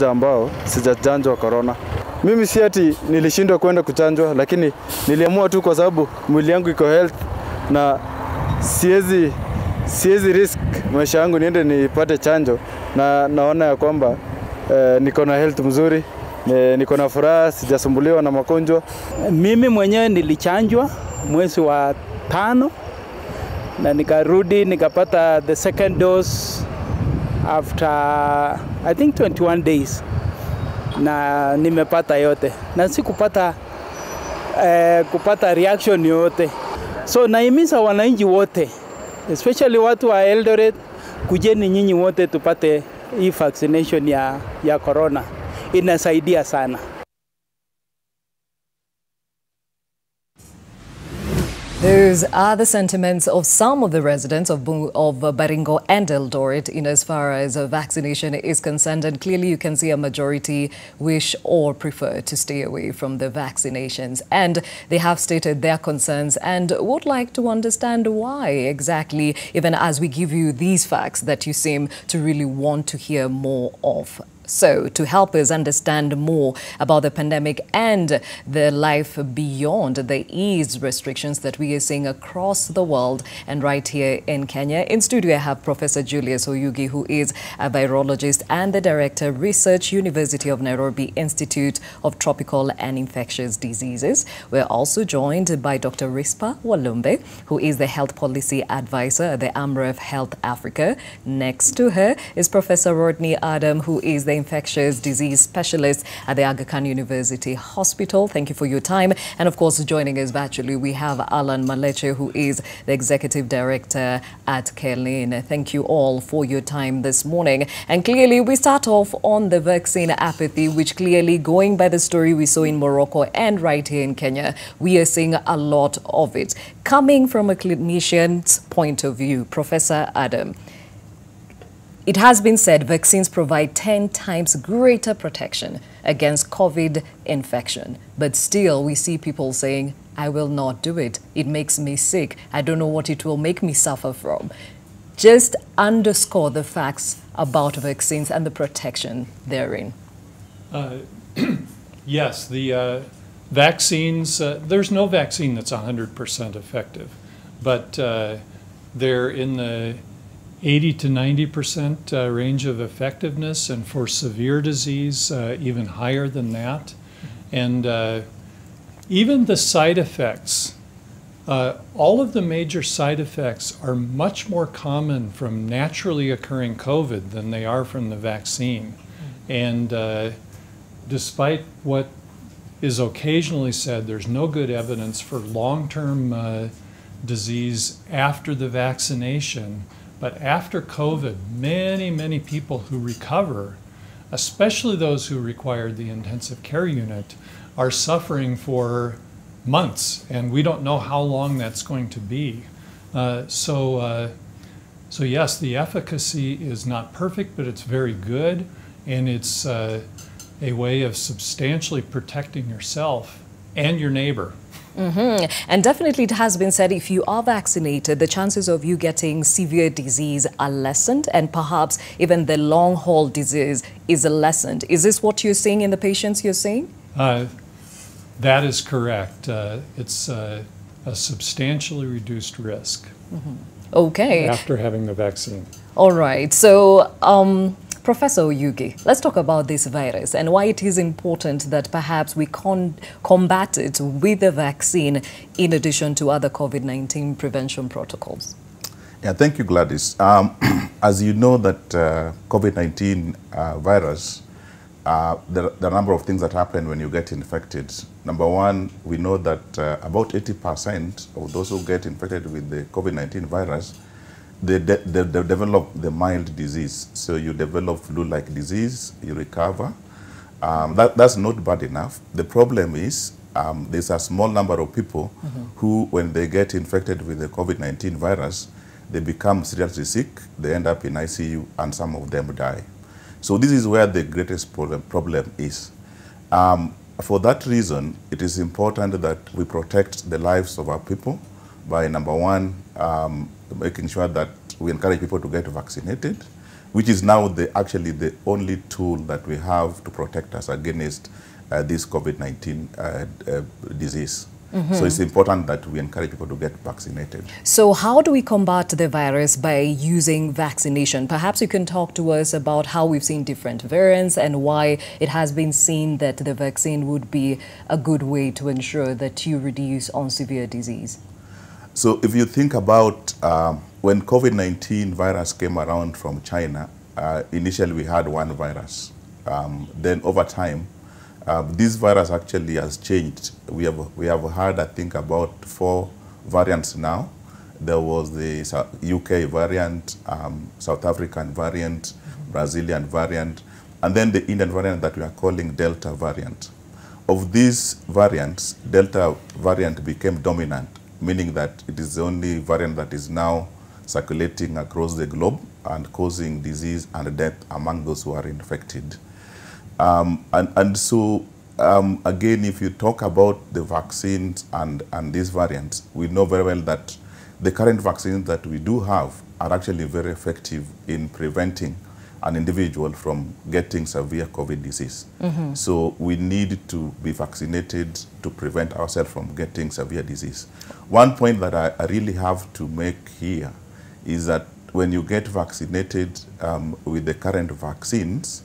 ambao sijachanjwa corona. Mimi si ati nilishindwa kwenda kuchanjwa, lakini niliamua tu kwa sababu mwili yangu iko health na siwezi risk maisha yangu niende nipate chanjo, na naona ya kwamba niko na health mzuri, niko na furaha, sijasumbuliwa na magonjwa. Mimi mwenyewe nilichanjwa mwezi wa 5 na nikarudi nikapata the second dose after I think 21 days na nimepata yote na sikupata kupata reaction yote. So naimiza wananchi wote, especially watu wa Eldoret, kujeni nyinyi wote tupate hii vaccination ya corona, inasaidia sana. Those are the sentiments of some of the residents of Baringo and Eldoret in as far as vaccination is concerned. And clearly you can see a majority wish or prefer to stay away from the vaccinations. And they have stated their concerns and would like to understand why exactly, even as we give you these facts that you seem to really want to hear more of. So, to help us understand more about the pandemic and the life beyond the eased restrictions that we are seeing across the world and right here in Kenya, in studio I have Professor Julius Oyugi, who is a virologist and the Director, Research, University of Nairobi Institute of Tropical and Infectious Diseases. We're also joined by Dr. Rispa Walumbe, who is the Health Policy Advisor at the AMREF Health Africa. Next to her is Professor Rodney Adam, who is the Infectious Disease Specialist at the Aga Khan University Hospital. Thank you for your time. And of course, joining us virtually, we have Alan Maleche, who is the Executive Director at Kelin. Thank you all for your time this morning. And clearly, we start off on the vaccine apathy, which clearly, going by the story we saw in Morocco and right here in Kenya, we are seeing a lot of it. Coming from a clinician's point of view, Professor Adam, it has been said vaccines provide 10 times greater protection against COVID infection. But still, we see people saying, I will not do it. It makes me sick. I don't know what it will make me suffer from. Just underscore the facts about vaccines and the protection therein. Yes, the vaccines, there's no vaccine that's 100% effective, but they're in the 80 to 90% range of effectiveness, and for severe disease, even higher than that. And even the side effects, all of the major side effects are much more common from naturally occurring COVID than they are from the vaccine. And despite what is occasionally said, there's no good evidence for long-term disease after the vaccination. But after COVID, many people who recover, especially those who required the intensive care unit, are suffering for months, and we don't know how long that's going to be. So yes, the efficacy is not perfect, but it's very good, and it's a way of substantially protecting yourself and your neighbor. And definitely it has been said if you are vaccinated, the chances of you getting severe disease are lessened, and perhaps even the long-haul disease is lessened. Is this what you're seeing in the patients you're seeing? That is correct. It's a substantially reduced risk. Okay. After having the vaccine. All right. So, Professor Oyugi, let's talk about this virus and why it is important that perhaps we combat it with the vaccine in addition to other COVID-19 prevention protocols. Yeah, thank you, Gladys. As you know that COVID-19 virus, there are a number of things that happen when you get infected. Number one, we know that about 80% of those who get infected with the COVID-19 virus, they develop the mild disease. So you develop flu-like disease, you recover. That's not bad enough. The problem is there's a small number of people who, when they get infected with the COVID-19 virus, they become seriously sick, they end up in ICU, and some of them die. So this is where the greatest problem is. For that reason, it is important that we protect the lives of our people by, number one, making sure that we encourage people to get vaccinated. which is now actually the only tool that we have to protect us against this COVID-19 disease. So it's important that we encourage people to get vaccinated. So how do we combat the virus by using vaccination? Perhaps you can talk to us about how we've seen different variants and why it has been seen that the vaccine would be a good way to ensure that you reduce on severe disease. So if you think about when COVID-19 virus came around from China, initially we had one virus. Then over time, this virus actually has changed. We have had, I think, about 4 variants now. There was the UK variant, South African variant, Brazilian variant, and then the Indian variant that we are calling Delta variant. Of these variants, Delta variant became dominant, meaning that it is the only variant that is now circulating across the globe and causing disease and death among those who are infected. So again, if you talk about the vaccines and these variants, we know very well that the current vaccines that we do have are actually very effective in preventing an individual from getting severe COVID disease. So we need to be vaccinated to prevent ourselves from getting severe disease. One point that I really have to make here is that when you get vaccinated with the current vaccines,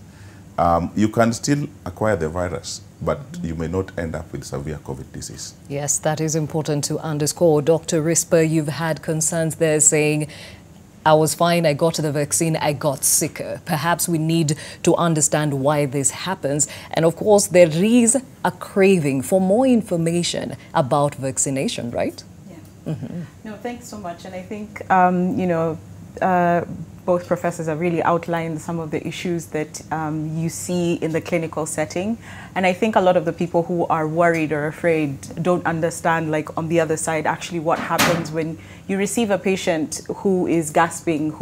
you can still acquire the virus, but you may not end up with severe COVID disease. Yes, that is important to underscore. Dr. Risper, you've had concerns there saying, I was fine, I got the vaccine, I got sicker. Perhaps we need to understand why this happens. And of course, there is a craving for more information about vaccination, right? Yeah. No, thanks so much. And I think, you know, both professors have really outlined some of the issues that you see in the clinical setting. And I think a lot of the people who are worried or afraid don't understand, like, on the other side, actually what happens when you receive a patient who is gasping,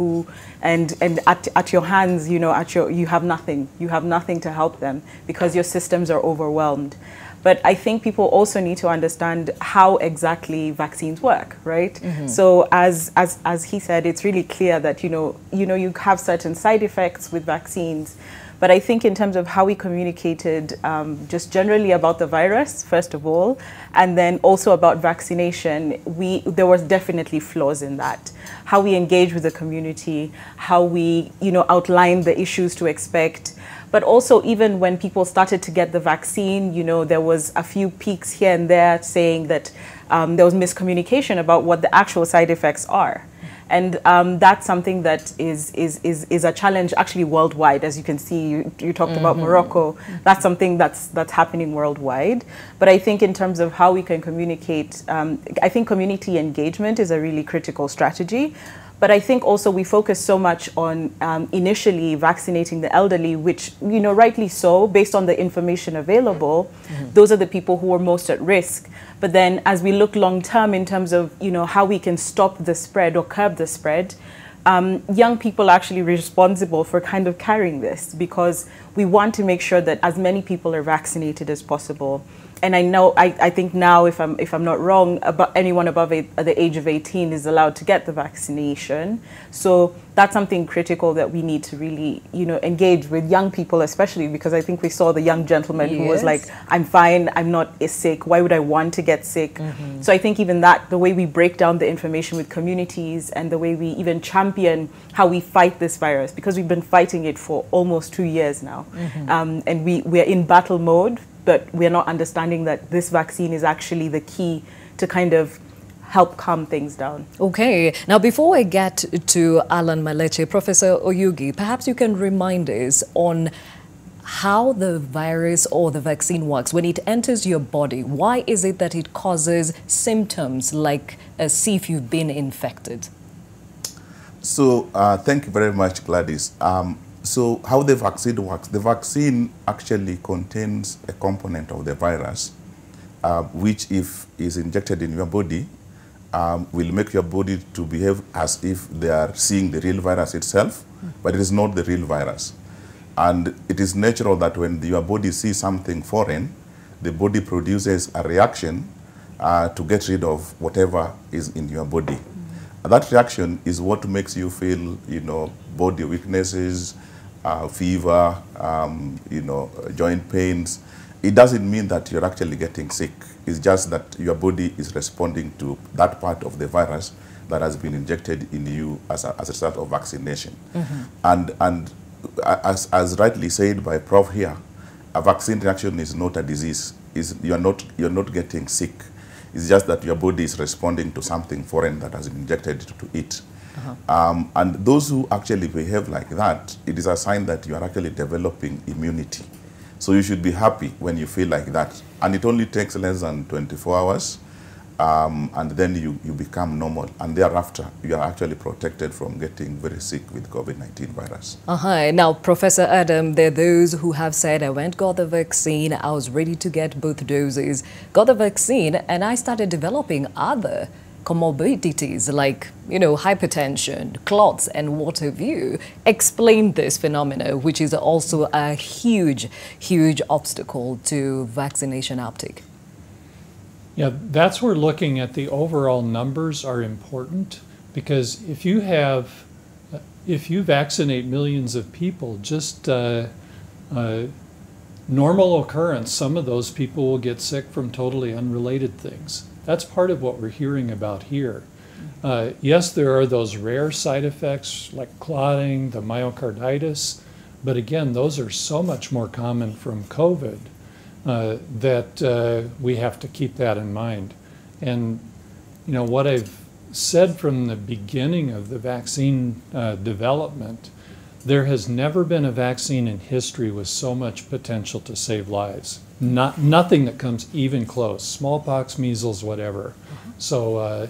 and at your hands, you know, you have nothing to help them because your systems are overwhelmed. But I think people also need to understand how exactly vaccines work, right? So as he said, it's really clear that, you have certain side effects with vaccines. But I think in terms of how we communicated just generally about the virus, first of all, and then also about vaccination, there was definitely flaws in that. How we engage with the community, how we, outline the issues to expect. But also, even when people started to get the vaccine, there was a few peaks here and there saying that there was miscommunication about what the actual side effects are. And that's something that is a challenge actually worldwide. As you can see, you talked about Morocco. That's something that's happening worldwide. But I think in terms of how we can communicate, I think community engagement is a really critical strategy. But I think also we focus so much on initially vaccinating the elderly, which, rightly so, based on the information available, those are the people who are most at risk. But then as we look long term in terms of, how we can stop the spread or curb the spread, young people are actually responsible for kind of carrying this, because we want to make sure that as many people are vaccinated as possible. And I think now, if I'm not wrong, anyone above the age of 18 is allowed to get the vaccination. So that's something critical that we need to really, engage with young people, especially because I think we saw the young gentleman who was like, I'm fine, I'm not sick, why would I want to get sick? So I think even that, the way we break down the information with communities and the way we even champion how we fight this virus, because we've been fighting it for almost 2 years now. And we're in battle mode, but we're not understanding that this vaccine is actually the key to kind of help calm things down. Okay. Now, before I get to Alan Maleche, Professor Oyugi, perhaps you can remind us on how the virus or the vaccine works. When it enters your body, why is it that it causes symptoms like as if you've been infected? So, thank you very much, Gladys. So how the vaccine works, the vaccine actually contains a component of the virus, which if is injected in your body, will make your body to behave as if they are seeing the real virus itself, but it is not the real virus. And it is natural that when your body sees something foreign, the body produces a reaction to get rid of whatever is in your body. That reaction is what makes you feel, body weaknesses, fever, joint pains. It doesn't mean that you're actually getting sick. It's just that your body is responding to that part of the virus that has been injected in you as a result of vaccination. And as rightly said by Prof here, a vaccine reaction is not a disease. You're not getting sick. It's just that your body is responding to something foreign that has been injected to it. And those who actually behave like that, it is a sign that you are actually developing immunity. So you should be happy when you feel like that. And it only takes less than 24 hours, and then you become normal. And thereafter, you are actually protected from getting very sick with COVID-19 virus. Now, Professor Adam, there are those who have said, I got the vaccine, I was ready to get both doses, got the vaccine, and I started developing other comorbidities like, hypertension, clots, and what have you. Explain this phenomenon, which is also a huge, huge obstacle to vaccination uptake. Yeah, that's where looking at the overall numbers are important, because if you vaccinate millions of people, just normal occurrence, some of those people will get sick from totally unrelated things. That's part of what we're hearing about here. Yes, there are those rare side effects like clotting, the myocarditis, but again, those are so much more common from COVID that we have to keep that in mind. And what I've said from the beginning of the vaccine development, there has never been a vaccine in history with so much potential to save lives. Nothing that comes even close. Smallpox, measles, whatever. So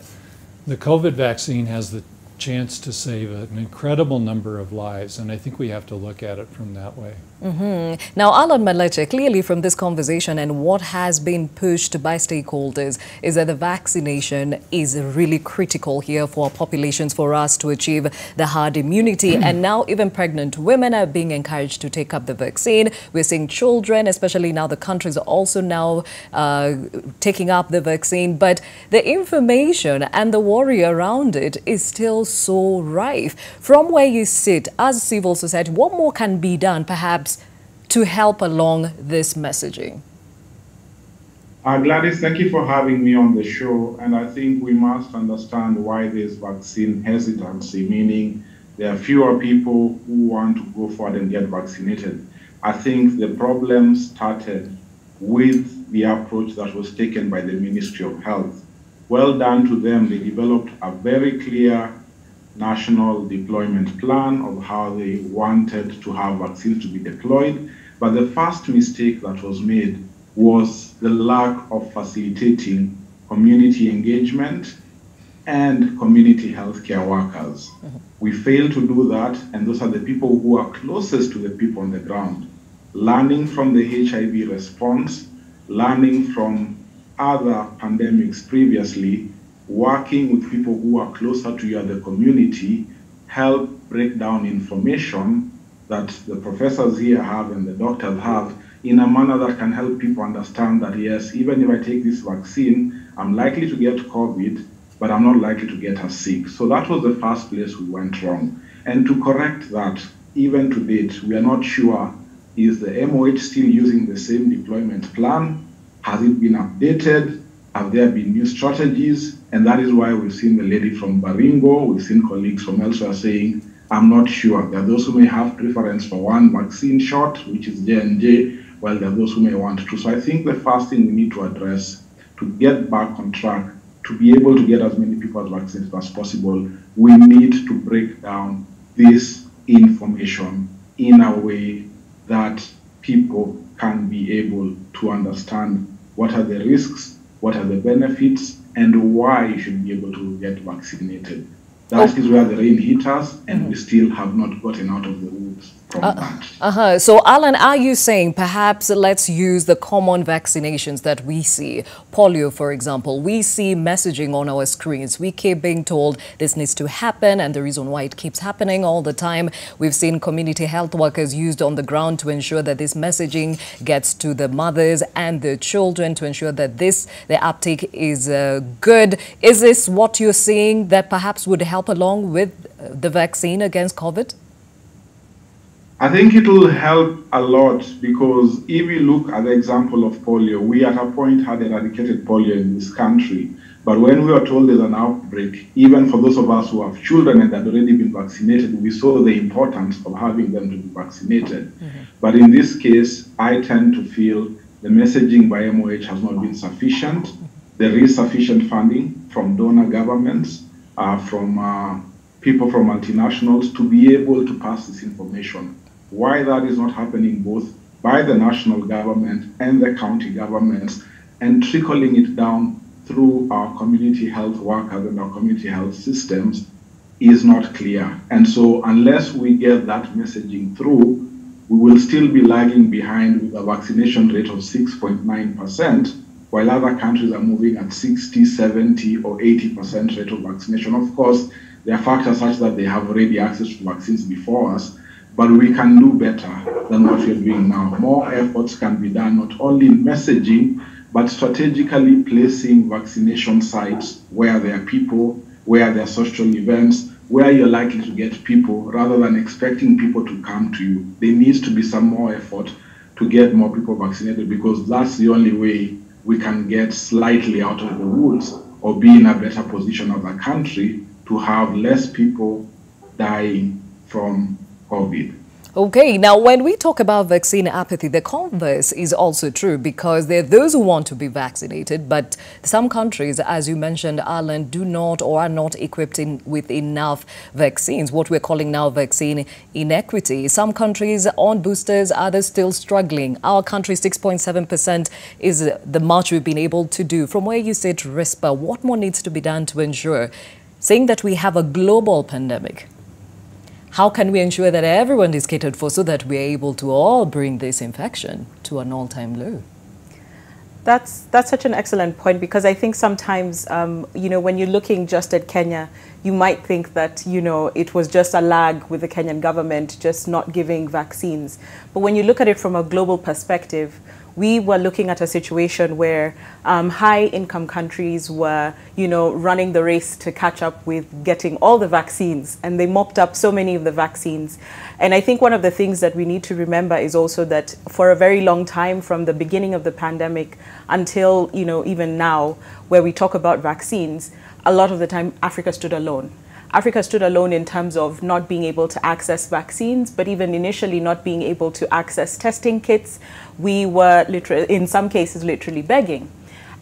the COVID vaccine has the chance to save an incredible number of lives, and I think we have to look at it from that way. Now, Alan Maleche, clearly from this conversation and what has been pushed by stakeholders is that the vaccination is really critical here for our populations, for us to achieve the herd immunity. And now even pregnant women are being encouraged to take up the vaccine. We're seeing children, especially now the countries are also now taking up the vaccine. But the information and the worry around it is still so rife. From where you sit as civil society, what more can be done perhaps to help along this messaging? Gladys, thank you for having me on the show. And I think we must understand why there's vaccine hesitancy, meaning there are fewer people who want to go forward and get vaccinated. I think the problem started with the approach that was taken by the Ministry of Health. Well done to them. They developed a very clear national deployment plan of how they wanted to have vaccines to be deployed. But the first mistake that was made was the lack of facilitating community engagement and community healthcare workers. We failed to do that, and those are the people who are closest to the people on the ground. Learning from the HIV response, learning from other pandemics previously, working with people who are closer to you at the community, help break down information that the professors here have and the doctors have in a manner that can help people understand that, yes, even if I take this vaccine, I'm likely to get COVID, but I'm not likely to get as sick. So that was the first place we went wrong. And to correct that, even to date, we are not sure, is the MOH still using the same deployment plan? Has it been updated? Have there been new strategies? And that is why we've seen the lady from Baringo, we've seen colleagues from elsewhere saying, I'm not sure. There are those who may have preference for one vaccine shot, which is J&J, while there are those who may want to. So I think the first thing we need to address to get back on track, to be able to get as many people as vaccinated as possible, we need to break down this information in a way that people can be able to understand what are the risks, what are the benefits, and why you should be able to get vaccinated. That is where the rain hit us, and we still have not gotten out of the woods from that. So, Alan, are you saying perhaps let's use the common vaccinations that we see? Polio, for example, we see messaging on our screens. We keep being told this needs to happen, and the reason why it keeps happening all the time. We've seen community health workers used on the ground to ensure that this messaging gets to the mothers and the children, to ensure that the uptake is good. Is this what you're seeing that perhaps would help along with the vaccine against COVID? I think it will help a lot, because if we look at the example of polio, we at a point had eradicated polio in this country. But when we were told there's an outbreak, even for those of us who have children and had already been vaccinated, we saw the importance of having them to be vaccinated. But in this case, I tend to feel the messaging by MOH has not been sufficient. There is sufficient funding from donor governments, from people from multinationals to be able to pass this information. Why that is not happening both by the national government and the county governments, and trickling it down through our community health workers and our community health systems, is not clear. And so unless we get that messaging through, we will still be lagging behind with a vaccination rate of 6.9%, while other countries are moving at 60, 70, or 80% rate of vaccination. Of course, there are factors such that they have already access to vaccines before us, but we can do better than what we're doing now. More efforts can be done, not only in messaging, but strategically placing vaccination sites where there are people, where there are social events, where you're likely to get people, rather than expecting people to come to you. There needs to be some more effort to get more people vaccinated, because that's the only way we can get slightly out of the woods or be in a better position as a country to have less people dying from COVID. Okay, now when we talk about vaccine apathy, the converse is also true, because there are those who want to be vaccinated, but some countries, as you mentioned, Alan, do not or are not equipped with enough vaccines, what we're calling now vaccine inequity. Some countries on boosters, others still struggling. Our country, 6.7% is the much we've been able to do. From where you sit, RISPA, what more needs to be done to ensure, saying that we have a global pandemic, how can we ensure that everyone is catered for so that we're able to all bring this infection to an all-time low? That's such an excellent point, because I think sometimes, when you're looking just at Kenya, you might think that, it was just a lag with the Kenyan government just not giving vaccines. But when you look at it from a global perspective, we were looking at a situation where high-income countries were, running the race to catch up with getting all the vaccines, and they mopped up so many of the vaccines. And I think one of the things that we need to remember is also that for a very long time, from the beginning of the pandemic until, even now, where we talk about vaccines, a lot of the time Africa stood alone. Africa stood alone in terms of not being able to access vaccines, but even initially not being able to access testing kits. We were in some cases literally begging.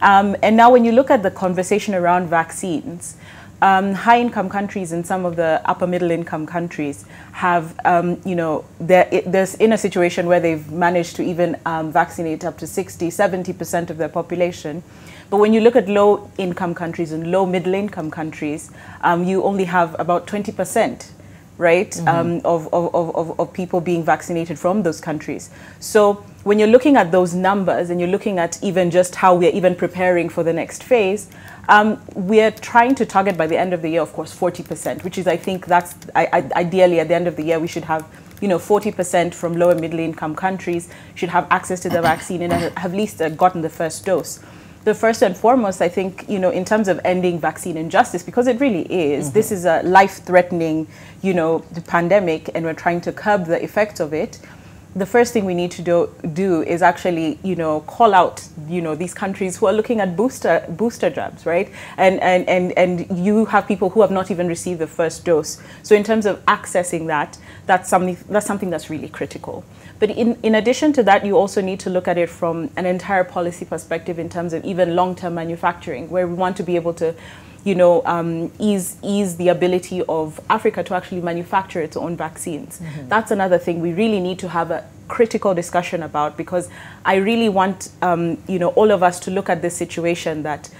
And now when you look at the conversation around vaccines, high-income countries and some of the upper middle-income countries have, there's in a situation where they've managed to even vaccinate up to 60, 70% of their population. But when you look at low-income countries and low-middle-income countries, you only have about 20%, right, of people being vaccinated from those countries. So when you're looking at those numbers and you're looking at even just how we're even preparing for the next phase, we're trying to target by the end of the year, of course, 40%, which is, I think that's ideally at the end of the year, we should have 40% from lower middle income countries should have access to the vaccine and have at least gotten the first dose. The first and foremost, I think, in terms of ending vaccine injustice, because it really is, this is a life-threatening, the pandemic, and we're trying to curb the effect of it. The first thing we need to do is actually, call out, these countries who are looking at booster jabs, right? And you have people who have not even received the first dose. So in terms of accessing that, that's something that's really critical. But in addition to that, you also need to look at it from an entire policy perspective in terms of even long-term manufacturing, where we want to be able to ease the ability of Africa to actually manufacture its own vaccines. That's another thing we really need to have a critical discussion about, because I really want all of us to look at this situation that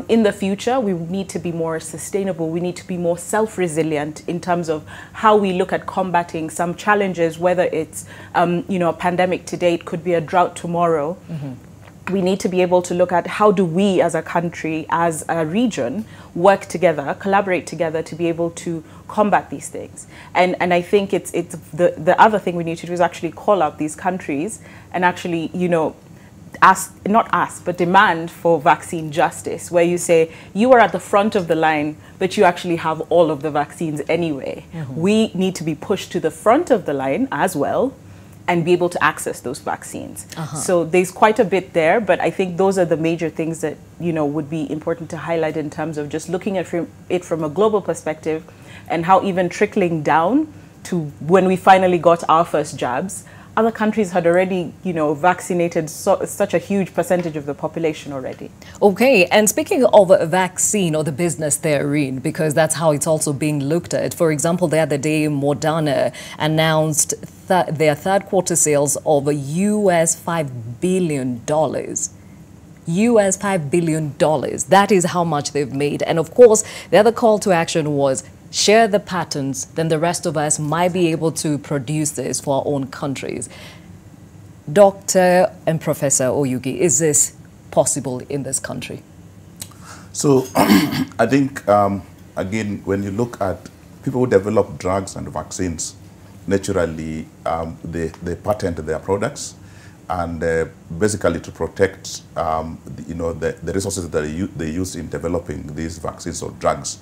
in the future we need to be more sustainable. We need to be more self-resilient in terms of how we look at combating some challenges, whether it's a pandemic today, it could be a drought tomorrow. We need to be able to look at how do we as a country, as a region, work together, collaborate together to be able to combat these things. And I think it's the other thing we need to do is actually call out these countries and actually, not demand for vaccine justice, where you say you are at the front of the line, but you actually have all of the vaccines anyway. We need to be pushed to the front of the line as well and be able to access those vaccines. So there's quite a bit there, but I think those are the major things that would be important to highlight in terms of just looking at it from a global perspective, and how even trickling down to when we finally got our first jabs, other countries had already, vaccinated such a huge percentage of the population already. Okay, and speaking of a vaccine or the business therein, because that's how it's also being looked at. For example, the other day, Moderna announced their third quarter sales of US $5 billion. US $5 billion. That is how much they've made. And of course, the other call to action was share the patents, then the rest of us might be able to produce this for our own countries. Dr. and Professor Oyugi, is this possible in this country? So I think, again, when you look at people who develop drugs and vaccines, naturally they patent their products, and basically to protect the resources that they use in developing these vaccines or drugs.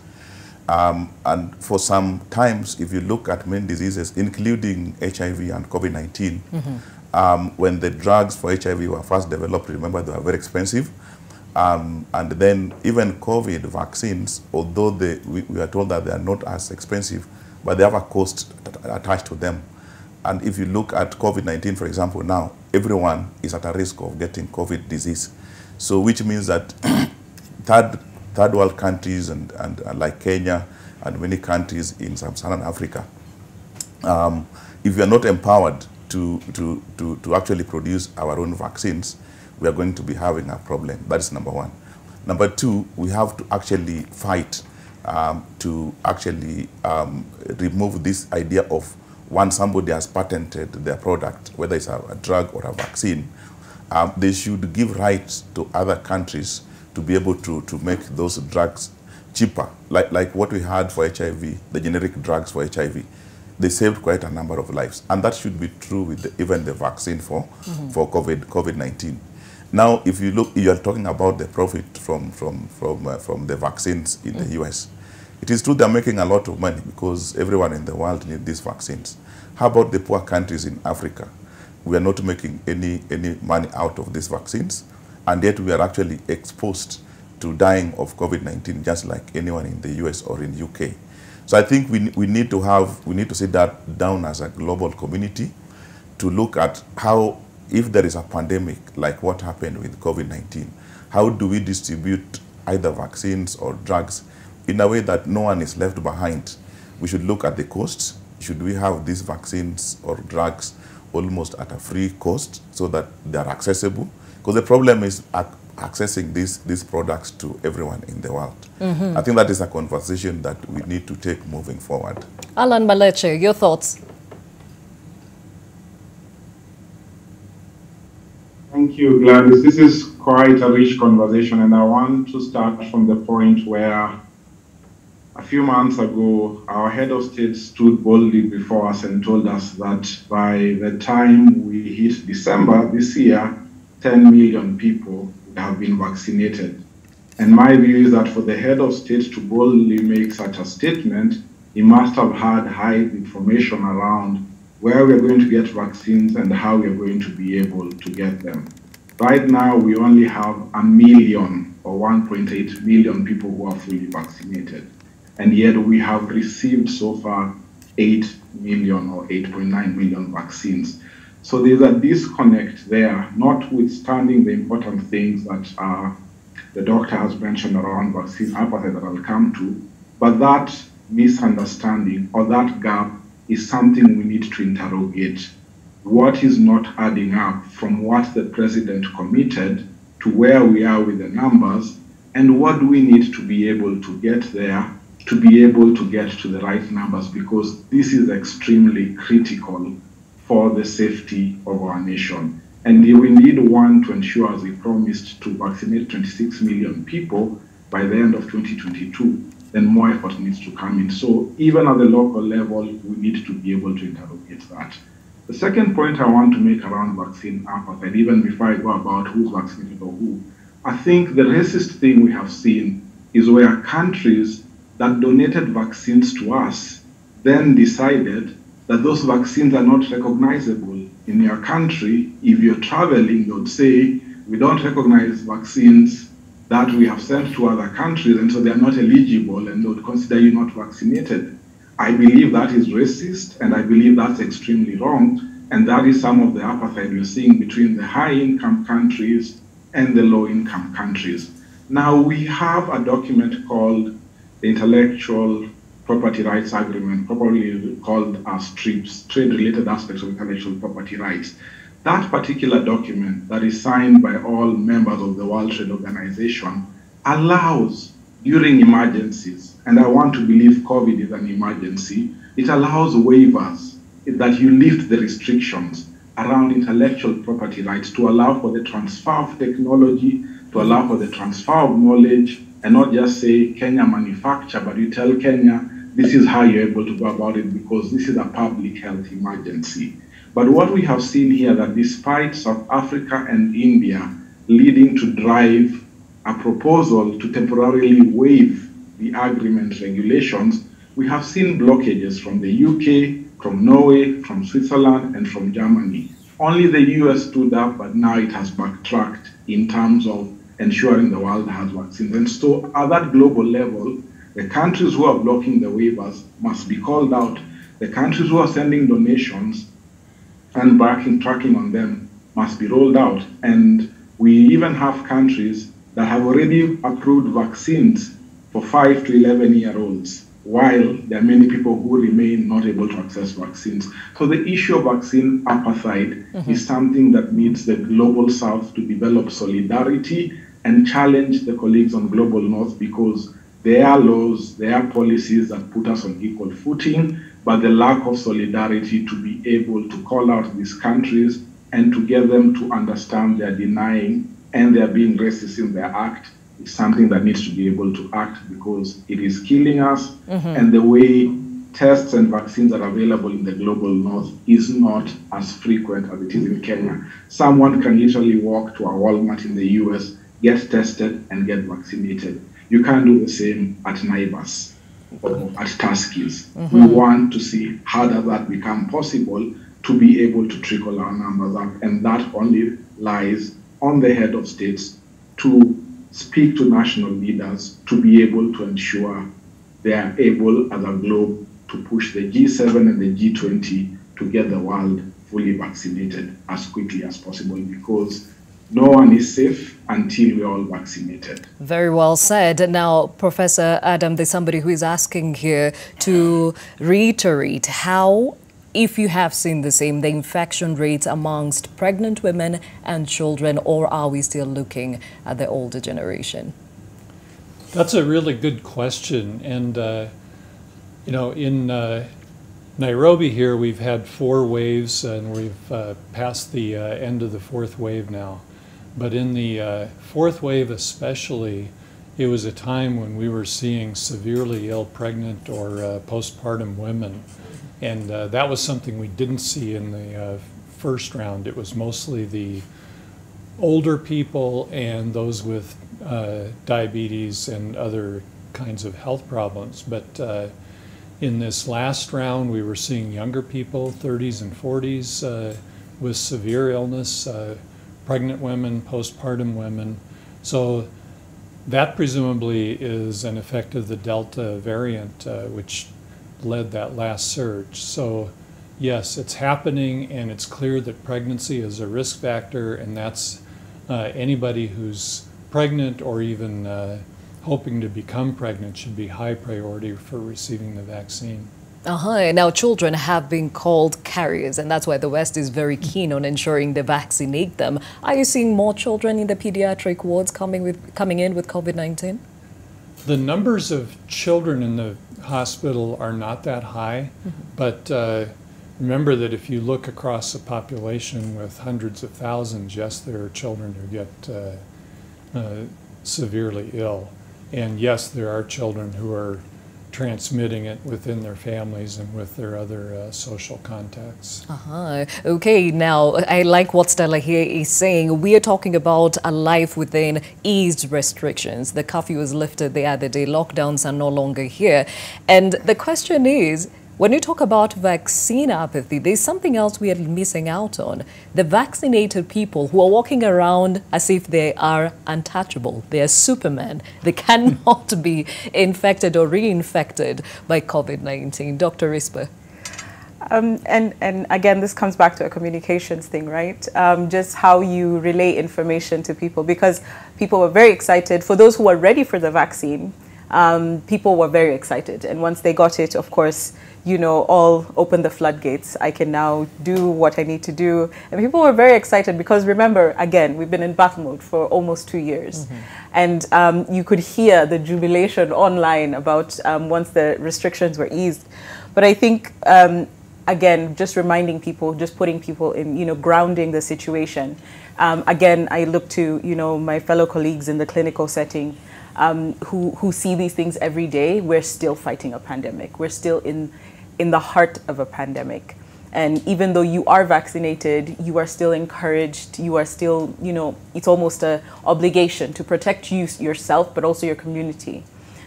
And for some times, if you look at many diseases, including HIV and COVID-19, when the drugs for HIV were first developed, remember they were very expensive. And then even COVID vaccines, although we are told that they are not as expensive, but they have a cost attached to them. And if you look at COVID-19, for example, now, everyone is at a risk of getting COVID disease. So which means that third world countries and like Kenya and many countries in sub-Saharan Africa, if we are not empowered to actually produce our own vaccines, we are going to be having a problem. That is number one. Number two, we have to actually fight to actually remove this idea of once somebody has patented their product, whether it's a drug or a vaccine, they should give rights to other countries to be able to make those drugs cheaper, like what we had for HIV, the generic drugs for HIV. They saved quite a number of lives, and that should be true with even the vaccine for COVID-19. Now, if you look, you are talking about the profit from the vaccines in the US. It is true they're making a lot of money because everyone in the world needs these vaccines. How about the poor countries in Africa? We are not making any money out of these vaccines, and yet we are actually exposed to dying of COVID-19 just like anyone in the US or in UK. So I think we need to sit that down as a global community to look at how, if there is a pandemic like what happened with COVID-19, how do we distribute either vaccines or drugs in a way that no one is left behind? We should look at the costs. Should we have these vaccines or drugs almost at a free cost so that they are accessible? Because the problem is accessing these products to everyone in the world. I think that is a conversation that we need to take moving forward. Alan Maleche, your thoughts? Thank you, Gladys. This is quite a rich conversation, and I want to start from the point where a few months ago, our head of state stood boldly before us and told us that by the time we hit December this year, 10 million people would have been vaccinated. And my view is that for the head of state to boldly make such a statement, he must have had high information around where we are going to get vaccines and how we are going to be able to get them. Right now, we only have 1 million or 1.8 million people who are fully vaccinated. And yet we have received so far 8 million or 8.9 million vaccines. So there's a disconnect there, notwithstanding the important things that the doctor has mentioned around vaccine apathy that I'll come to, but that misunderstanding or that gap is something we need to interrogate. What is not adding up from what the president committed to where we are with the numbers, and what do we need to be able to get there to be able to get to the right numbers, because this is extremely critical for the safety of our nation. And we need one to ensure, as we promised, to vaccinate 26 million people by the end of 2022, then more effort needs to come in. So even at the local level, we need to be able to interrogate that. The second point I want to make around vaccine apathy, and even before I go about who's vaccinated or who, I think the racist thing we have seen is where countries that donated vaccines to us then decided that those vaccines are not recognizable. In your country, if you're traveling, they would say, we don't recognize vaccines that we have sent to other countries, and so they are not eligible, and they would consider you not vaccinated. I believe that is racist, and I believe that's extremely wrong, and that is some of the apartheid we're seeing between the high-income countries and the low-income countries. Now, we have a document called the Intellectual Property Rights Agreement, probably called as TRIPS, Trade-Related Aspects of Intellectual Property Rights. That particular document that is signed by all members of the World Trade Organization allows, during emergencies, and I want to believe COVID is an emergency, it allows waivers that you lift the restrictions around intellectual property rights to allow for the transfer of technology, to allow for the transfer of knowledge, and not just say Kenya manufacture, but you tell Kenya, this is how you're able to go about it because this is a public health emergency. But what we have seen here that despite South Africa and India leading to drive a proposal to temporarily waive the agreement regulations, we have seen blockages from the UK, from Norway, from Switzerland, and from Germany. Only the US stood up, but now it has backtracked in terms of ensuring the world has vaccines. And so at that global level, the countries who are blocking the waivers must be called out. The countries who are sending donations and tracking on them must be rolled out. And we even have countries that have already approved vaccines for 5 to 11-year-olds, while there are many people who remain not able to access vaccines. So the issue of vaccine apartheid is something that needs the global South to develop solidarity and challenge the colleagues on global North, because there are laws, there are policies that put us on equal footing, but the lack of solidarity to be able to call out these countries and to get them to understand they're denying and they're being racist in their act is something that needs to be able to act, because it is killing us, and the way tests and vaccines are available in the global North is not as frequent as it is in Kenya. Someone can literally walk to a Walmart in the US, get tested, and get vaccinated. You can't do the same at Naivas or at Tuskys. We want to see how does that become possible to be able to trickle our numbers up, and that only lies on the head of states to speak to national leaders to be able to ensure they are able as a globe to push the G7 and the G20 to get the world fully vaccinated as quickly as possible, because no one is safe until we're all vaccinated. Very well said. Now, Professor Adam, there's somebody who is asking here to reiterate how, if you have seen the same, the infection rates amongst pregnant women and children, or are we still looking at the older generation? That's a really good question. And, you know, in Nairobi here, we've had 4 waves, and we've passed the end of the 4th wave now. But in the 4th wave especially, it was a time when we were seeing severely ill pregnant or postpartum women. And that was something we didn't see in the first round. It was mostly the older people and those with diabetes and other kinds of health problems. But in this last round, we were seeing younger people, 30s and 40s, with severe illness, pregnant women, postpartum women. So that presumably is an effect of the Delta variant, which led that last surge. So yes, it's happening, and it's clear that pregnancy is a risk factor, and that's anybody who's pregnant or even hoping to become pregnant should be high priority for receiving the vaccine. Now, children have been called carriers, and that's why the West is very keen on ensuring they vaccinate them. Are you seeing more children in the pediatric wards coming in with COVID-19? The numbers of children in the hospital are not that high, but remember that if you look across the population with hundreds of thousands, yes, there are children who get severely ill. And yes, there are children who are transmitting it within their families and with their other social contacts. Okay, now I like what Stella here is saying. We are talking about a life within eased restrictions. The curfew was lifted the other day. Lockdowns are no longer here. And the question is, when you talk about vaccine apathy, there's something else we are missing out on. The vaccinated people who are walking around as if they are untouchable. They are Superman. They cannot be infected or reinfected by COVID-19. Dr. Risper. And again, this comes back to a communications thing, right? Just how you relay information to people, because people were very excited. For those who were ready for the vaccine, people were very excited. And once they got it, of course, you know, all open the floodgates. I can now do what I need to do. And people were very excited because, remember, again, we've been in battle mode for almost 2 years. And you could hear the jubilation online about once the restrictions were eased. But I think, again, just reminding people, just putting people in, you know, grounding the situation. Again, I look to, you know, my fellow colleagues in the clinical setting who see these things every day. We're still fighting a pandemic. We're still in the heart of a pandemic. And even though you are vaccinated, you are still encouraged, you are still, you know, it's almost an obligation to protect yourself, but also your community.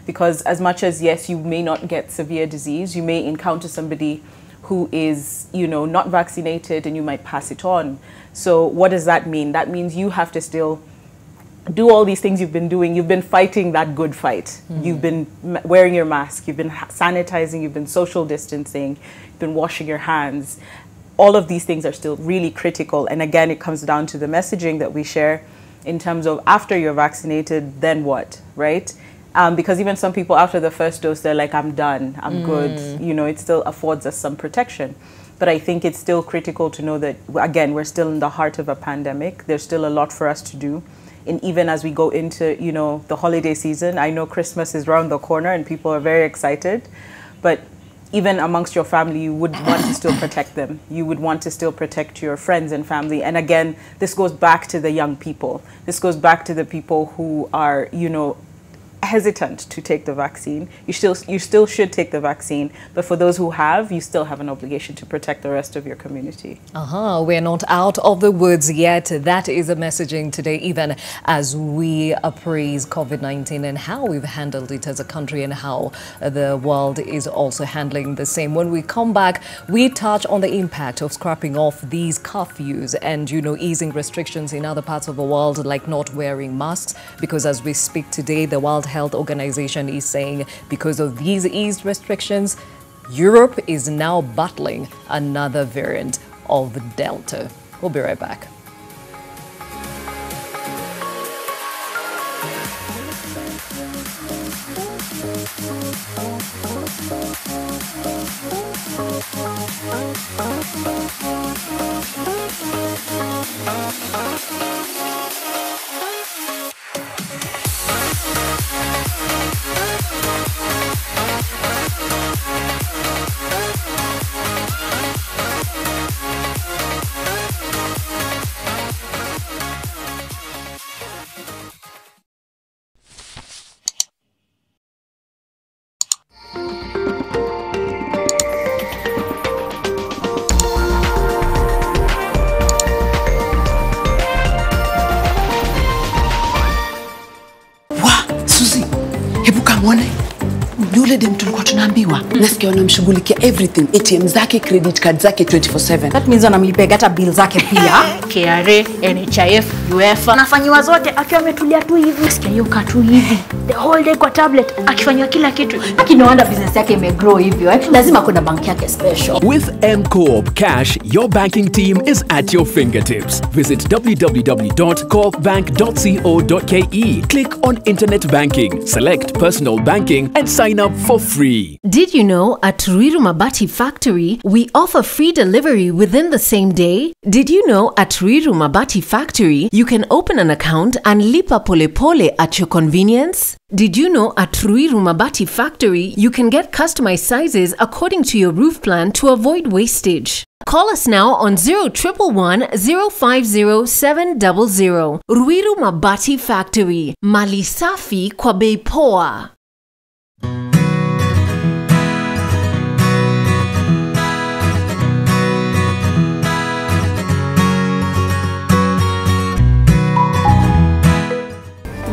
Because as much as, yes, you may not get severe disease, you may encounter somebody who is, you know, not vaccinated and you might pass it on. So what does that mean? That means you have to still do all these things you've been doing. You've been fighting that good fight. You've been wearing your mask, you've been sanitizing, you've been social distancing, you've been washing your hands. All of these things are still really critical. And again, it comes down to the messaging that we share in terms of after you're vaccinated, then what, right? Because even some people after the first dose, they're like, I'm done, I'm good. You know, it still affords us some protection. But I think it's still critical to know that, again, we're still in the heart of a pandemic. There's still a lot for us to do. And even as we go into, you know, the holiday season, I know Christmas is around the corner and people are very excited. But even amongst your family, you would want to still protect them. You would want to still protect your friends and family. And again, this goes back to the young people. This goes back to the people who are, you know, hesitant to take the vaccine. You still should take the vaccine, but for those who have, you still have an obligation to protect the rest of your community. We're not out of the woods yet. That is a messaging today, even as we appraise COVID-19 and how we've handled it as a country and how the world is also handling the same. When we come back, we touch on the impact of scrapping off these curfews and, you know, easing restrictions in other parts of the world, like not wearing masks, because as we speak today, the World Health Organization is saying because of these eased restrictions, Europe is now battling another variant of Delta. We'll be right back. Yule dem tulikuwa tunaambiwa. Nasikia wanamshughulikia everything. ATM zake, credit card zake 24/7. That means wanamlipia hata bill zake pia. KRA, NHIF, UEFA. Anafanywa zote akiwa ametulia tu hivi. Nasikia hiyo katu hivi. The whole day kwa tablet akifanywa kila kitu. Lakini wanda business yake imegrow hivyo. Lazima kuna bank yake special. With M-Co-op Cash, your banking team is at your fingertips. Visit www.coopbank.co.ke. Click on Internet Banking, select Personal Banking and sign up for free. Did you know at Ruiru Mabati Factory, we offer free delivery within the same day? Did you know at Ruiru Mabati Factory, you can open an account and lipa pole pole at your convenience? Did you know at Ruiru Mabati Factory, you can get customized sizes according to your roof plan to avoid wastage? Call us now on 0111 050 700. Ruiru Mabati Factory, mali safi kwa bei poa.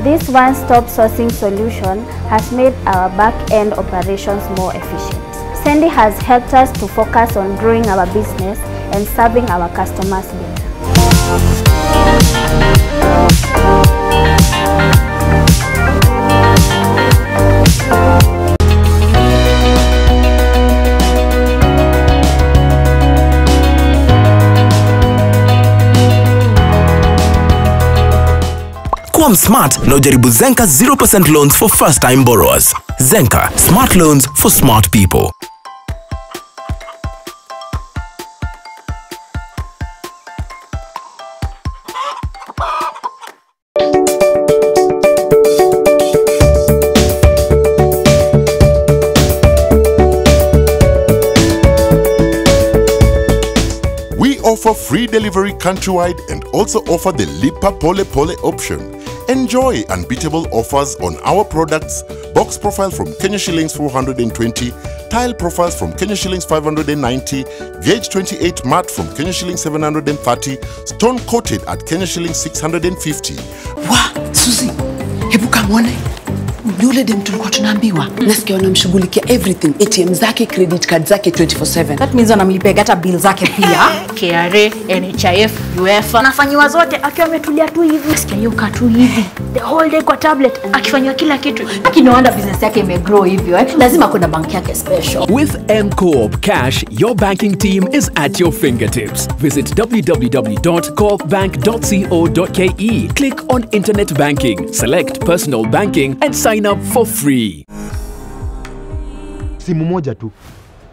This one-stop sourcing solution has made our back-end operations more efficient. Sandy has helped us to focus on growing our business and serving our customers better. Kuwa smart na ujaribu Zenka 0% loans for first-time borrowers. Zenka, smart loans for smart people. We offer free delivery countrywide and also offer the Lipa Pole Pole option. Enjoy unbeatable offers on our products: box profile from Kenya shillings 420, tile profiles from Kenya shillings 590, gauge 28 mat from Kenya shillings 730, stone coated at Kenya shillings 650. Wa, Suzy, hebu kamwone. Yule dem tulikuwa tunaambiwa. Nasikia wanamshughulikia everything. ATM zake, credit card zake 24/7. That means wanamlipia hata bill zake pia. KRA, NHIF, UEFA. Anafanywa zote akiwa ametulia tu hivi. Nasikia hiyo katu hivi. The whole day kwa tablet akifanywa kila kitu. Lakini wanda business yake imegrow hivyo. Lazima kuna bank yake special. With M-Co-op Cash, your banking team is at your fingertips. Visit www.coopbank.co.ke. Click on Internet Banking, select Personal Banking and sign up for free. Simu moja tu.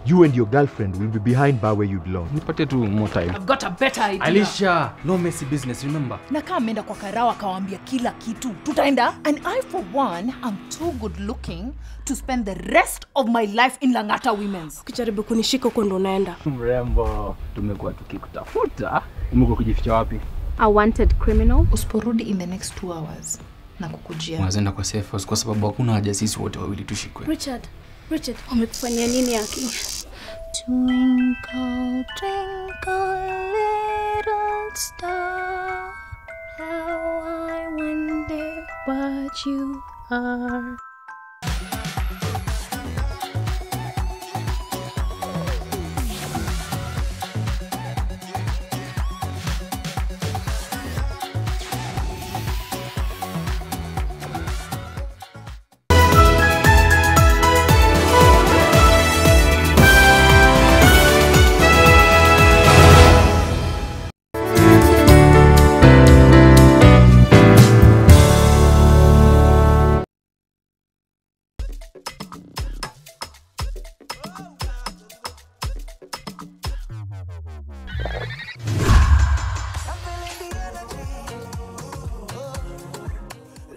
You and your girlfriend will be behind bar where you belong. Nipate tu more time. I've got a better idea. Alisha, no messy business, remember? Na kama ameenda kwa Karao akawaambia kila kitu, tutaenda. And I for one am too good looking to spend the rest of my life in Langata Women's. Ukijaribu kunishika huko ndo unaenda. Mrembo, tumekuwa tukikutafuta. Umekuwa kujificha wapi? A wanted criminal. Usiporudi in the next 2 hours na kukujia. Unazenda kwa safe house kwa sababu hakuna haja sisi wote wawili tushikwe. Richard, umekufanyia nini haki? Twinkle, twinkle, little star, how I wonder what you are.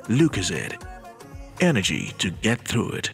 Lucozade. Energy to get through it.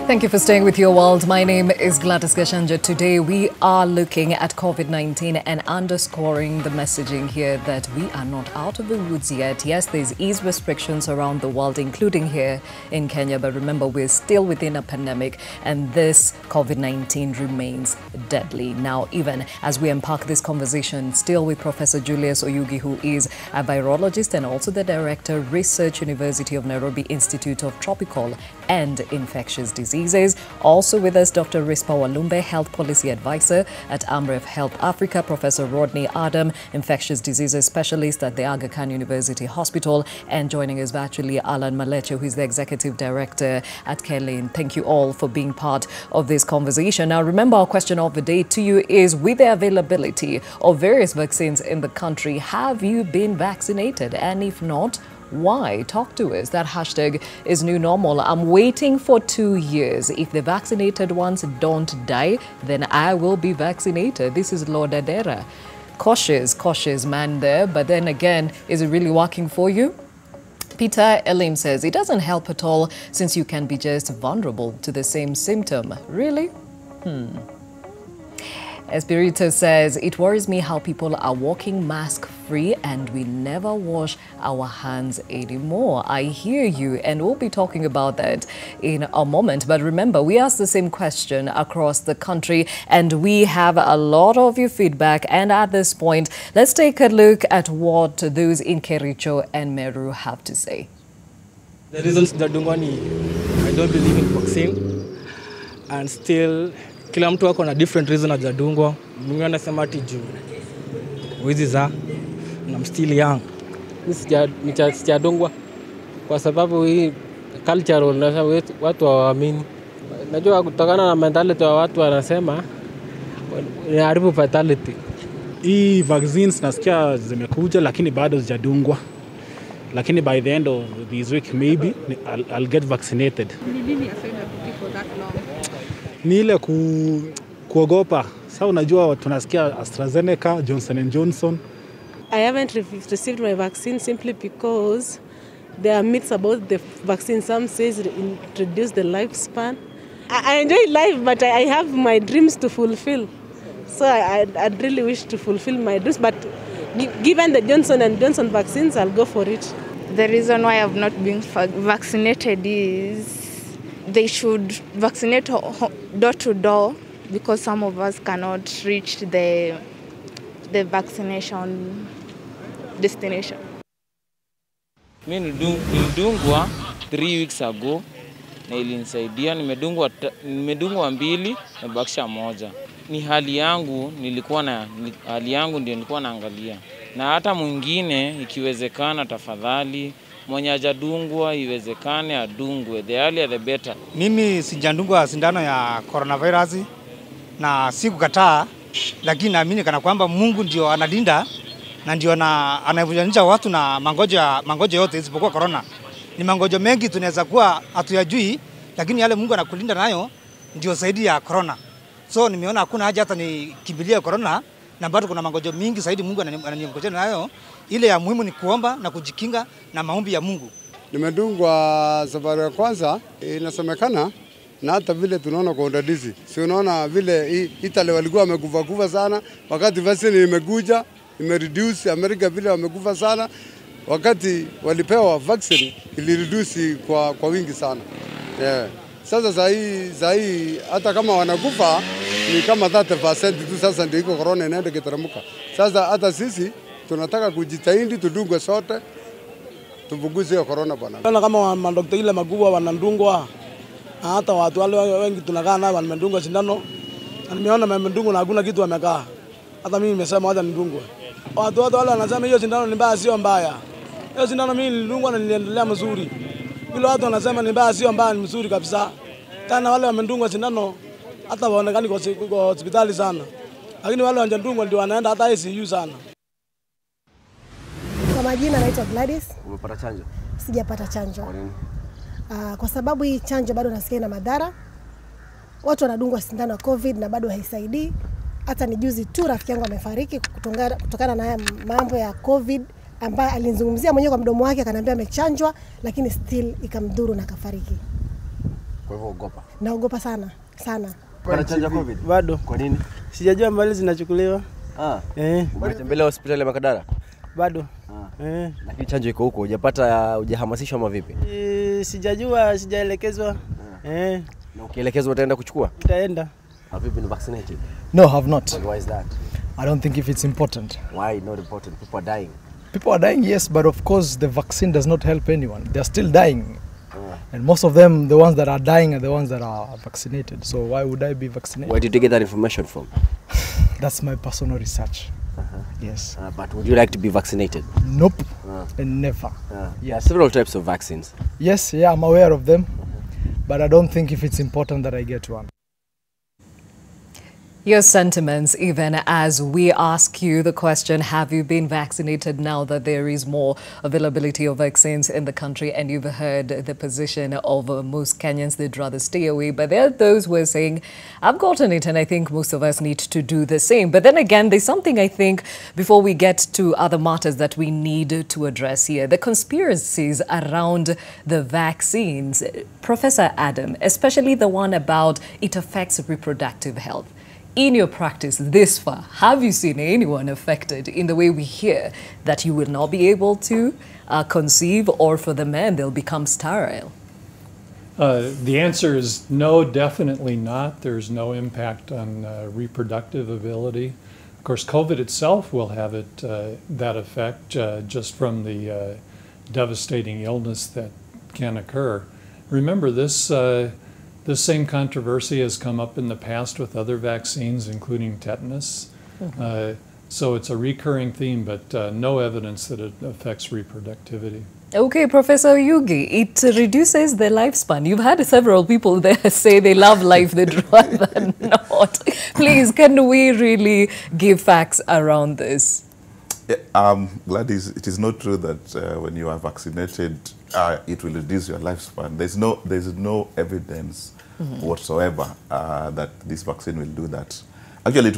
Thank you for staying with Your World. My name is Gladys Gashanja. Today we are looking at COVID-19 and underscoring the messaging here that we are not out of the woods yet. Yes, there's ease restrictions around the world, including here in Kenya, but remember, we're still within a pandemic and this COVID-19 remains deadly. Now, even as we embark this conversation, still with Professor Julius Oyugi, who is a virologist and also the Director, Research, University of Nairobi Institute of Tropical and Infectious Diseases. Also with us, Dr. Rispa Walumbe, Health Policy Advisor at Amref Health Africa, Professor Rodney Adam, Infectious Diseases Specialist at the Aga Khan University Hospital, and joining us virtually, Alan Maleche, who is the Executive Director at Kelin. Thank you all for being part of this conversation. Now, remember, our question of the day to you is, with the availability of various vaccines in the country, have you been vaccinated? And if not, why? Talk to us. That hashtag is new normal. I'm waiting for 2 years. If the vaccinated ones don't die, then I will be vaccinated. This is Lord Adera. Cautious man there. But then again, is it really working for you? Peter Elim says, it doesn't help at all since you can be just vulnerable to the same symptom. Really? Espirito says, it worries me how people are walking mask-free and we never wash our hands anymore. I hear you, and we'll be talking about that in a moment. But remember, we asked the same question across the country, and we have a lot of your feedback. And at this point, let's take a look at what those in Kericho and Meru have to say. The reasons that I don't believe in vaccine, and still kila mtu wako na different reason hajadungwa. Mwingine anasema ati juu wizi za na I'm still young. Sijadungwa kwa sababu hii cultural na watu hawaamini. Najua kutokana na mentality wa watu wanasema ni haribu fatality. Hii vaccines nasikia zimekuja lakini bado zijadungwa. Lakini by the end of this week maybe I'll get vaccinated. Nini asema for that long? Ni ile kuogopa. Sasa unajua tunasikia AstraZeneca, Johnson & Johnson. I haven't received my vaccine simply because there are myths about the vaccine. Some says it introduce the lifespan. I enjoy life, but I have my dreams to fulfill. So I'd really wish to fulfill my dreams. But given the Johnson & Johnson vaccines, I'll go for it. The reason why I've not been vaccinated is they should vaccinate door to door because some of us cannot reach the vaccination destination. Mimi nilidungwa 3 weeks ago na ilinisaidia. Nimedungwa 2 na bakisha moja. Ni hali yangu ndio nilikuwa naangalia. Na hata mwingine ikiwezekana, tafadhali mwenye hajadungwa iwezekane adungwe. The earlier the better. Mimi sijadungwa sindano ya coronavirus na sikukataa, lakini naamini kana kwamba Mungu ndio analinda na ndio anavujanisha watu na mangojo yote isipokuwa corona. Ni mangojo mengi tunaweza kuwa hatuyajui, lakini yale Mungu anakulinda nayo ndio zaidi ya corona. So nimeona hakuna haja hata nikimbilia corona, na bado kuna mangojo mingi zaidi Mungu ananiongoza nayo. Ile ya muhimu ni kuomba na kujikinga na maombi ya Mungu. Nimedungwa safari ya kwanza, inasemekana na hata vile tunaona kwa udadisi. Si unaona vile Italy walikuwa wamekufa sana, wakati vaccine imekuja, imereduce. Amerika vile wamekufa sana, wakati walipewa vaccine ilireduce kwa wingi sana. Yeah. Sasa sahi hata kama wanakufa ni kama 30% tu, sasa ndio iko corona inaenda kitaramuka. Sasa hata sisi tunataka kujitahidi tudungwe sote tupunguze hiyo corona bwana. Naona kama madaktari ile makubwa wanandungwa, hata watu wale wengi tunakaa nao wamedungwa sindano. Nimeona wamedungwa na hakuna kitu wamekaa. Hata mimi nimesema hata nidungwe. Watu wale wanasema hiyo sindano ni mbaya, sio mbaya. Hiyo sindano mimi nilidungwa na niliendelea mzuri. Bila watu wanasema ni mbaya, sio mbaya, ni mzuri kabisa. Tena wale wamedungwa sindano hata waonekani kwa hospitali sana. Lakini wale wanjandungwa ndio wanaenda hata ICU sana. Kwa majina naitwa Gladys. Umepata chanjo? Sijapata chanjo. Kwa nini? Kwa sababu hii chanjo bado nasikia ina madhara. Watu wanadungwa sindano ya COVID na bado haisaidii. Hata ni juzi tu rafiki yangu amefariki kutokana na mambo ya COVID ambaye alinizungumzia mwenyewe kwa mdomo wake, akaniambia amechanjwa lakini still ikamdhuru na akafariki. Kwa hivyo ogopa. Naogopa sana sana. Unachanja COVID? Bado. Kwa nini? Sijajua mbali zinachukuliwa. Umetembelea hospitali ya Makadara? Bado. Lakini chanjo iko huko, hujahamasishwa ama vipi? Sijajua, sijaelekezwa. Na ukielekezwa utaenda kuchukua? Nitaenda. Have you been vaccinated? No, I have not. Why is that? I don't think if it's important. Why not important? People are dying. People are dying, yes, but of course the vaccine does not help anyone. They're still dying. And most of them, the ones that are dying are the ones that are vaccinated. So why would I be vaccinated? Where did you get that information from? That's my personal research. Yes. But would you like to be vaccinated? Nope. And never. There are several types of vaccines. Yes, yeah, I'm aware of them. But I don't think if it's important that I get one. Your sentiments, even as we ask you the question, have you been vaccinated now that there is more availability of vaccines in the country? And you've heard the position of most Kenyans, they'd rather stay away. But there are those who are saying, I've gotten it, and I think most of us need to do the same. But then again, there's something I think before we get to other matters that we need to address here. The conspiracies around the vaccines. Professor Adam, especially the one about it affects reproductive health. In your practice this far, have you seen anyone affected in the way we hear that you will not be able to conceive, or for the men, they'll become sterile? The answer is no, definitely not. There's no impact on reproductive ability. Of course, COVID itself will have that effect just from the devastating illness that can occur. Remember, this same controversy has come up in the past with other vaccines, including tetanus. So it's a recurring theme, but no evidence that it affects reproductivity. Okay, Professor Yugi, it reduces the lifespan. You've had several people there say they love life, they'd rather not. Please, can we really give facts around this? Gladys, it is not true that when you are vaccinated, it will reduce your lifespan. There's no evidence whatsoever that this vaccine will do that. Actually,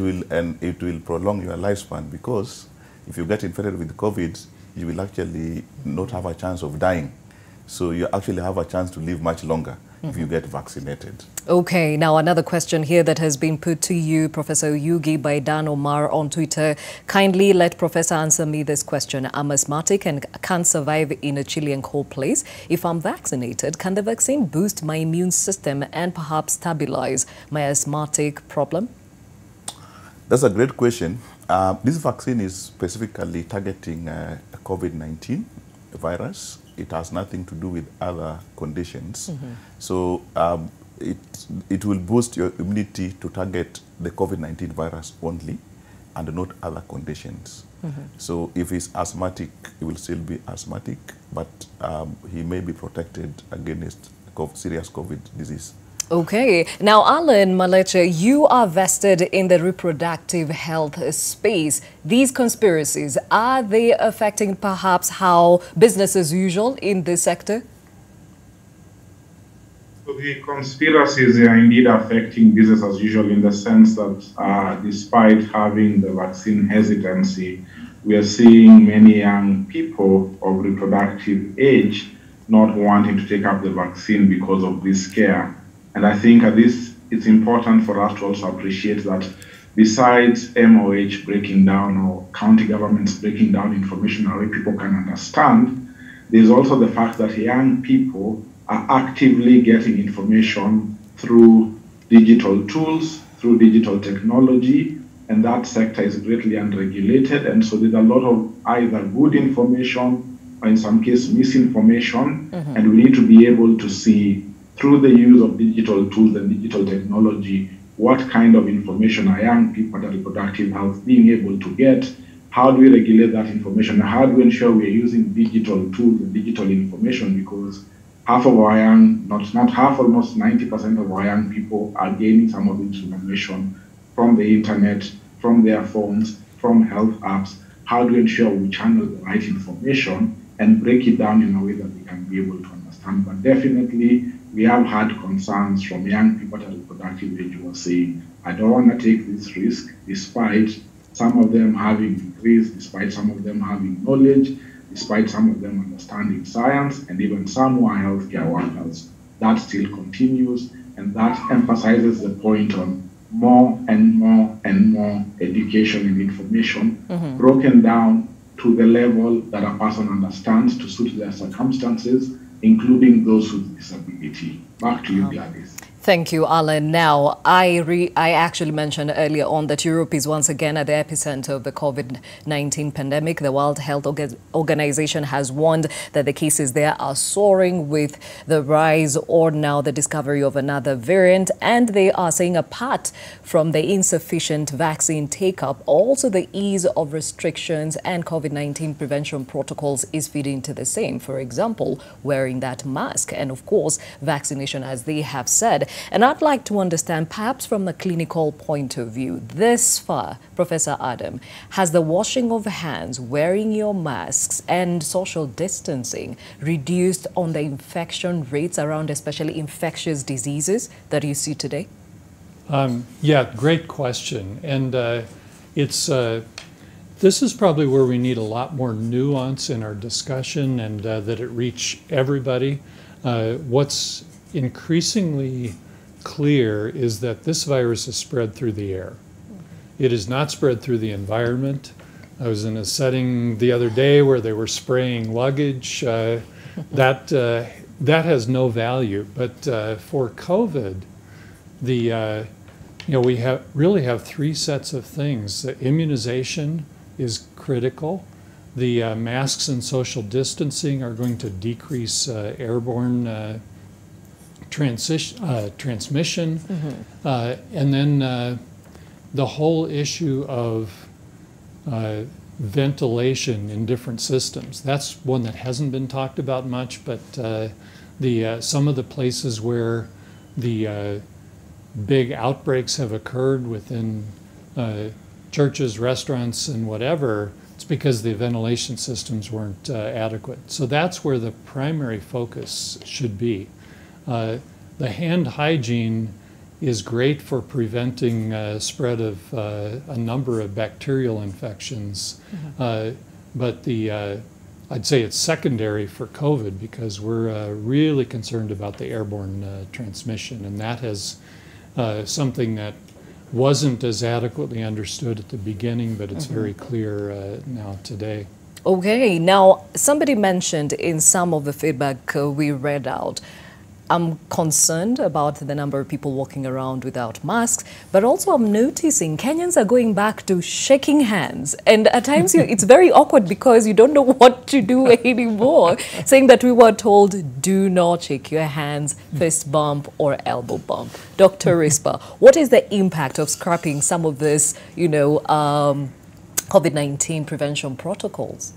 it will prolong your lifespan, because if you get infected with COVID, you will actually not have a chance of dying. So you actually have a chance to live much longer if you get vaccinated. Okay, now another question here that has been put to you, Professor Yugi, by Dan Omar on Twitter. Kindly let Professor answer me this question. I'm asthmatic and can't survive in a chilly and cold place. If I'm vaccinated, can the vaccine boost my immune system and perhaps stabilize my asthmatic problem? That's a great question. This vaccine is specifically targeting COVID-19 virus. It has nothing to do with other conditions. So it will boost your immunity to target the COVID-19 virus only and not other conditions. So if he's asthmatic, he will still be asthmatic, but he may be protected against serious COVID disease. Okay. Now, Alan Maleche, you are vested in the reproductive health space. These conspiracies, are they affecting perhaps how business as usual in this sector? So the conspiracies are indeed affecting business as usual, in the sense that despite having the vaccine hesitancy, we are seeing many young people of reproductive age not wanting to take up the vaccine because of this scare. And I think at this, it's important for us to also appreciate that besides MOH breaking down, or county governments breaking down information in a way people can understand, there's also the fact that young people are actively getting information through digital tools, through digital technology, and that sector is greatly unregulated. And so there's a lot of either good information or in some cases misinformation, and we need to be able to see through the use of digital tools and digital technology, what kind of information are young people at reproductive health being able to get? How do we regulate that information? How do we ensure we are using digital tools and digital information? Because half of our young, not half, almost 90% of our young people are gaining some of this information from the internet, from their phones, from health apps. How do we ensure we channel the right information and break it down in a way that we can be able to understand? But definitely, we have had concerns from young people at reproductive age who are saying, I don't want to take this risk, despite some of them having degrees, despite some of them having knowledge, despite some of them understanding science, and even some who are healthcare workers that still continues, and that emphasizes the point on more and more and more education and information broken down to the level that a person understands to suit their circumstances, including those with disability. Back to you, Gladys. Thank you, Alan. Now, I actually mentioned earlier on that Europe is once again at the epicenter of the COVID-19 pandemic. The World Health Organization has warned that the cases there are soaring with the rise or now the discovery of another variant. And they are saying apart from the insufficient vaccine take-up, also the ease of restrictions and COVID-19 prevention protocols is feeding to the same. For example, wearing that mask and, of course, vaccination, as they have said. And I'd like to understand, perhaps from a clinical point of view, this far, Professor Adam, has the washing of hands, wearing your masks and social distancing reduced on the infection rates around especially infectious diseases that you see today? Yeah, great question. And this is probably where we need a lot more nuance in our discussion and that it reach everybody. What's increasingly clear is that this virus is spread through the air. It is not spread through the environment. I was in a setting the other day where they were spraying luggage. That has no value. But for COVID, we really have three sets of things. The immunization is critical. The masks and social distancing are going to decrease airborne transmission, and then the whole issue of ventilation in different systems. That's one that hasn't been talked about much, but some of the places where the big outbreaks have occurred within churches, restaurants, and whatever, it's because the ventilation systems weren't adequate. So that's where the primary focus should be. The hand hygiene is great for preventing spread of a number of bacterial infections, but I'd say it's secondary for COVID because we're really concerned about the airborne transmission, and that has something that wasn't as adequately understood at the beginning, but it's very clear now today. Okay, now somebody mentioned in some of the feedback we read out, I'm concerned about the number of people walking around without masks, but also I'm noticing Kenyans are going back to shaking hands. And at times it's very awkward because you don't know what to do anymore. Saying that we were told, do not shake your hands, fist bump or elbow bump. Dr. Rispa, what is the impact of scrapping some of this, COVID-19 prevention protocols?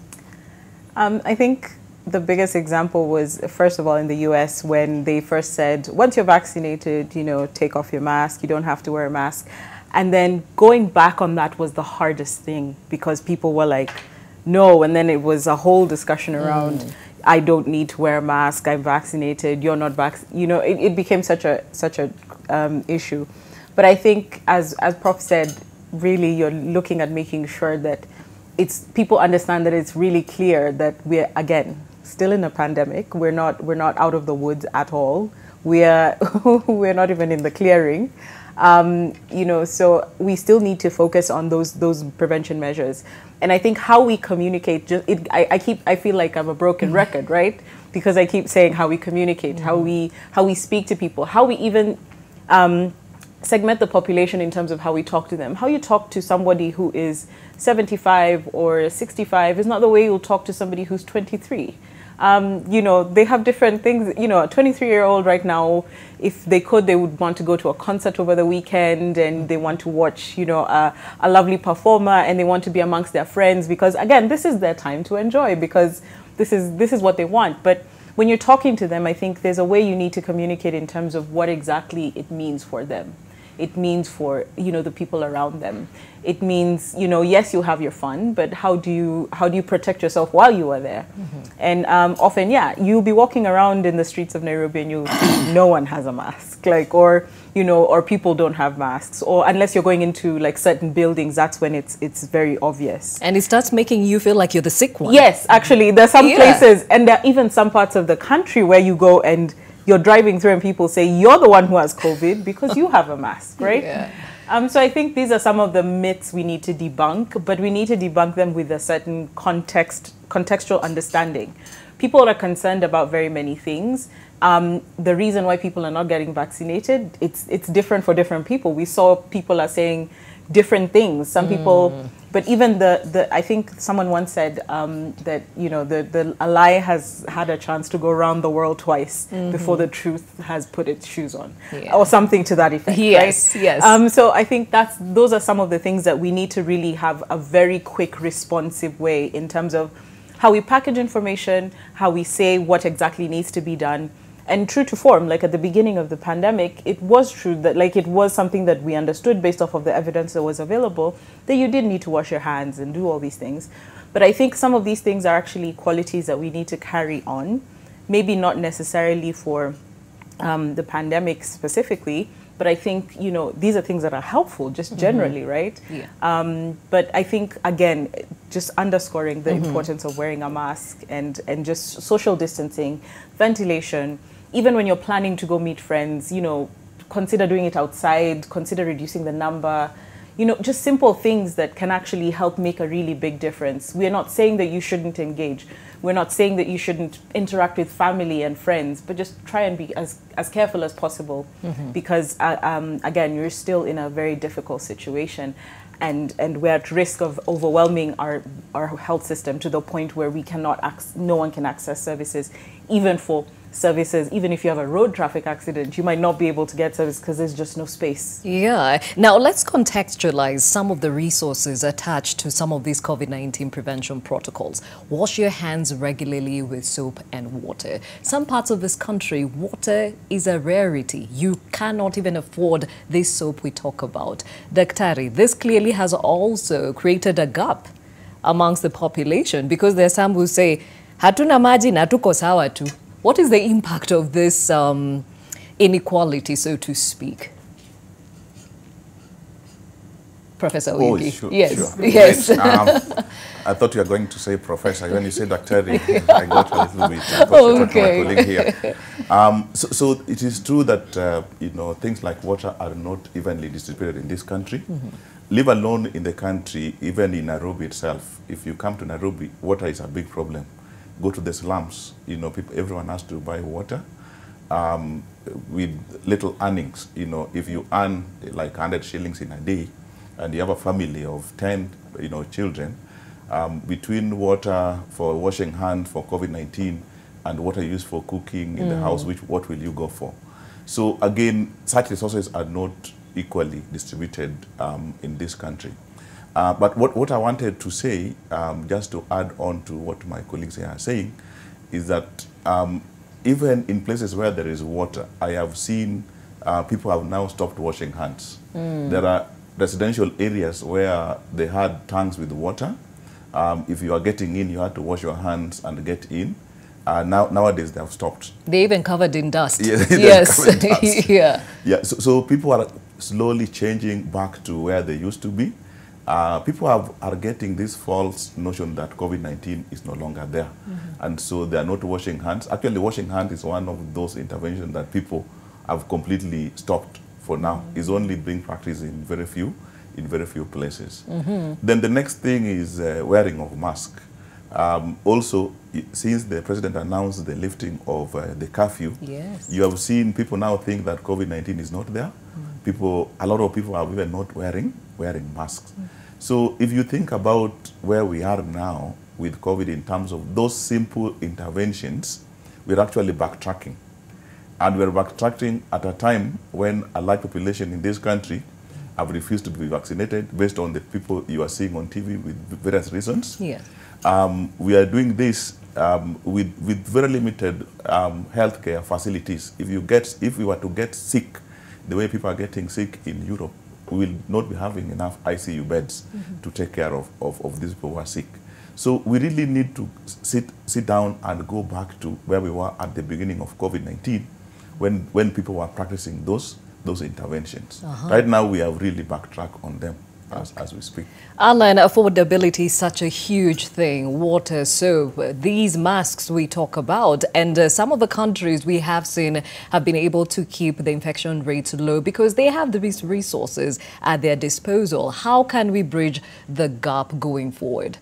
I think the biggest example was, first of all, in the US when they first said, once you're vaccinated, take off your mask, you don't have to wear a mask. And then going back on that was the hardest thing because people were like, no. And then it was a whole discussion around, I don't need to wear a mask, I'm vaccinated, you're not vaccinated. It became such a issue. But I think, as Prof said, really you're looking at making sure that people understand that it's really clear that we're, again, still in a pandemic. We're not out of the woods at all. We're not even in the clearing. So we still need to focus on those prevention measures. And I think how we communicate, I feel like I'm a broken record, right? Because I keep saying how we communicate, how we speak to people, how we even segment the population in terms of how we talk to them. How you talk to somebody who is 75 or 65 is not the way you'll talk to somebody who's 23. They have different things. A 23-year-old right now, if they could, they would want to go to a concert over the weekend and they want to watch, a lovely performer and they want to be amongst their friends because, again, this is their time to enjoy because this is what they want. But when you're talking to them, I think there's a way you need to communicate in terms of what exactly it means for them. It means for, the people around them. It means, yes, you have your fun, but how do you protect yourself while you are there? And often, you'll be walking around in the streets of Nairobi and no one has a mask, or people don't have masks, or unless you're going into certain buildings, that's when it's very obvious. And it starts making you feel like you're the sick one. Yes, actually, there's some places, and there are even some parts of the country where you go and you're driving through and people say you're the one who has COVID because you have a mask, right? Yeah. So I think these are some of the myths we need to debunk, but we need to debunk them with a certain contextual understanding. People are concerned about very many things. The reason why people are not getting vaccinated, it's different for different people. We saw people are saying different things. Some people, but even I think someone once said that, you know, a lie has had a chance to go around the world twice before the truth has put its shoes on, or something to that effect. Yes, right? yes. So I think those are some of the things that we need to really have a very quick, responsive way in terms of how we package information, how we say what exactly needs to be done. And true to form, like at the beginning of the pandemic, it was true that like it was something that we understood based off of the evidence that was available, that you did need to wash your hands and do all these things. But I think some of these things are actually qualities that we need to carry on, maybe not necessarily for the pandemic specifically, but I think, you know, these are things that are helpful just generally, right? Yeah. But I think, again, just underscoring the importance of wearing a mask and just social distancing, ventilation. Even when you're planning to go meet friends, you know, consider doing it outside, consider reducing the number, you know, just simple things that can actually help make a really big difference. We're not saying that you shouldn't engage. We're not saying that you shouldn't interact with family and friends, but just try and be as careful as possible because, again, you're still in a very difficult situation. And we're at risk of overwhelming our health system to the point where we cannot no one can access services, even for services. Even if you have a road traffic accident, you might not be able to get service because there's just no space. Yeah. Now let's contextualize some of the resources attached to some of these COVID-19 prevention protocols. Wash your hands regularly with soap and water. Some parts of this country, water is a rarity. You cannot even afford this soap we talk about. Daktari, this clearly has also created a gap amongst the population because there are some who say, hatuna maji na tuko sawa tu. What is the impact of this inequality, so to speak? Professor Wigi. Oh, sure, yes, sure. yes. I thought you were going to say professor. When you said daktari, I got a little bit. I thought Okay. my colleague here. So it is true that you know, things like water are not evenly distributed in this country. Leave alone in the country, even in Nairobi itself. If you come to Nairobi, water is a big problem. Go to the slums, you know, everyone has to buy water with little earnings. You know, if you earn like 100 shillings in a day and you have a family of 10, you know, children, between water for washing hands for COVID-19 and water used for cooking in the house, what will you go for? So again, such resources are not equally distributed in this country. But what I wanted to say, just to add on to what my colleagues here are saying, is that even in places where there is water, I have seen people have now stopped washing hands. There are residential areas where they had tanks with water. If you are getting in, you had to wash your hands and get in. Nowadays, they have stopped. They even covered in dust. Yes. Covered in dust. Yeah. So people are slowly changing back to where they used to be. People are getting this false notion that COVID-19 is no longer there. And so they are not washing hands. Actually, washing hands is one of those interventions that people have completely stopped for now. It's only being practiced in very few places. Then the next thing is wearing of mask. Also, since the president announced the lifting of the curfew, you have seen people now think that COVID-19 is not there. A lot of people are even not wearing masks. So if you think about where we are now with COVID in terms of those simple interventions, we're actually backtracking. And we're backtracking at a time when a large population in this country have refused to be vaccinated based on the people you are seeing on TV with various reasons. Yes. We are doing this with very limited healthcare facilities. If we were to get sick, the way people are getting sick in Europe, we will not be having enough ICU beds to take care of these people who are sick. So we really need to sit down and go back to where we were at the beginning of COVID-19 when people were practicing those interventions. Right now we have really backtracked on them. as we speak. Alan, affordability is such a huge thing. Water, soap, these masks we talk about. And some of the countries we have seen have been able to keep the infection rates low because they have these resources at their disposal. How can we bridge the gap going forward?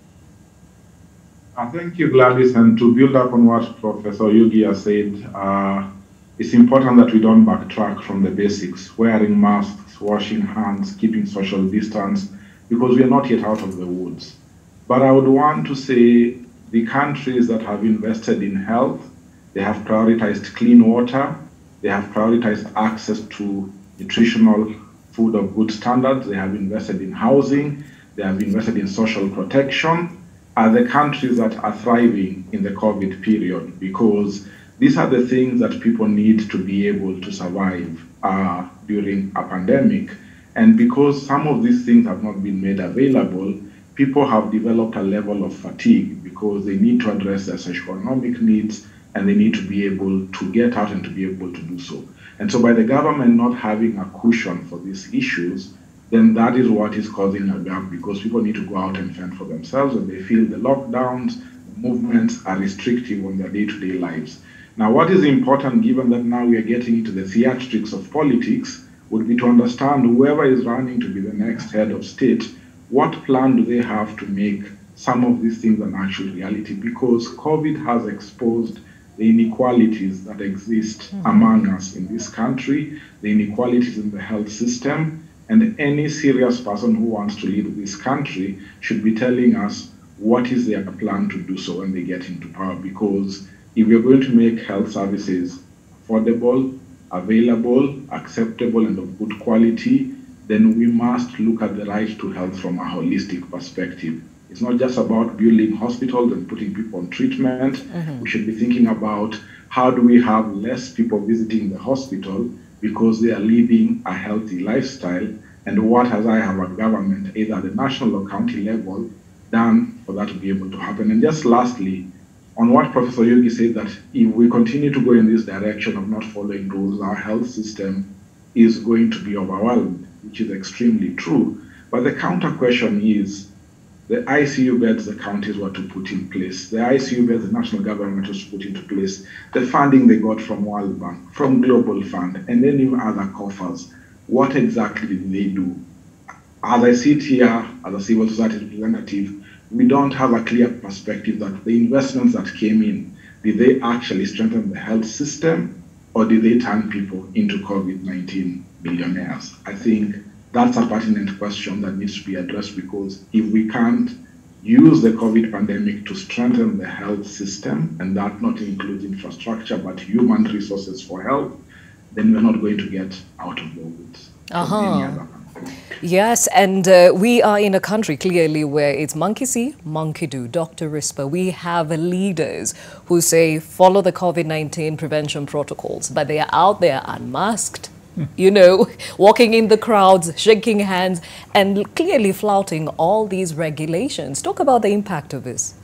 Thank you, Gladys. And to build up on what Professor Yugi has said, it's important that we don't backtrack from the basics, wearing masks, washing hands, keeping social distance, because we are not yet out of the woods. But I would want to say the countries that have invested in health, they have prioritized clean water, they have prioritized access to nutritional food of good standards, they have invested in housing, they have invested in social protection, are the countries that are thriving in the COVID period, because these are the things that people need to be able to survive during a pandemic. And because some of these things have not been made available, people have developed a level of fatigue because they need to address their socioeconomic needs and they need to be able to get out and to be able to do so. And so by the government not having a cushion for these issues, then that is what is causing a gap, because people need to go out and fend for themselves and they feel the lockdowns, the movements are restrictive on their day-to-day lives. Now, what is important, given that now we are getting into the theatrics of politics, would be to understand whoever is running to be the next head of state, what plan do they have to make some of these things an actual reality? Because COVID has exposed the inequalities that exist among us in this country, the inequalities in the health system, and any serious person who wants to lead this country should be telling us what is their plan to do so when they get into power. Because if we're going to make health services affordable, available, acceptable, and of good quality, then we must look at the right to health from a holistic perspective. It's not just about building hospitals and putting people on treatment. We should be thinking about how do we have less people visiting the hospital because they are leading a healthy lifestyle, and what has our government, either at the national or county level, done for that to be able to happen. And just lastly, on what Professor Yogi said, that if we continue to go in this direction of not following rules, our health system is going to be overwhelmed, which is extremely true. But the counter question is, the ICU beds the counties were to put in place, the ICU beds the national government was to put into place, the funding they got from World Bank, from Global Fund, and then even other coffers, what exactly did they do? As I sit here as a civil society representative, we don't have a clear perspective that the investments that came in, did they actually strengthen the health system, or did they turn people into COVID-19 billionaires? I think that's a pertinent question that needs to be addressed, because if we can't use the COVID pandemic to strengthen the health system, and that not includes infrastructure but human resources for health, then we're not going to get out of the woods. Yes, and we are in a country clearly where it's monkey see, monkey do. Dr. Rispa, we have leaders who say follow the COVID-19 prevention protocols, but they are out there unmasked, you know, walking in the crowds, shaking hands, and clearly flouting all these regulations. Talk about the impact of this.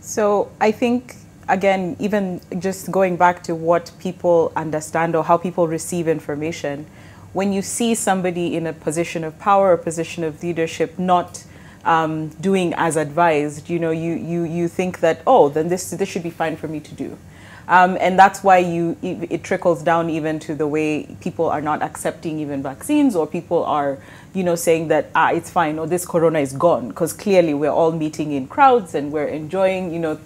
So I think, again, even just going back to what people understand or how people receive information, when you see somebody in a position of power or position of leadership not doing as advised, you know, you think that, oh, then this should be fine for me to do. And that's why it trickles down even to the way people are not accepting even vaccines, or people are, you know, saying that, it's fine, or this corona is gone, because clearly we're all meeting in crowds and we're enjoying, you know,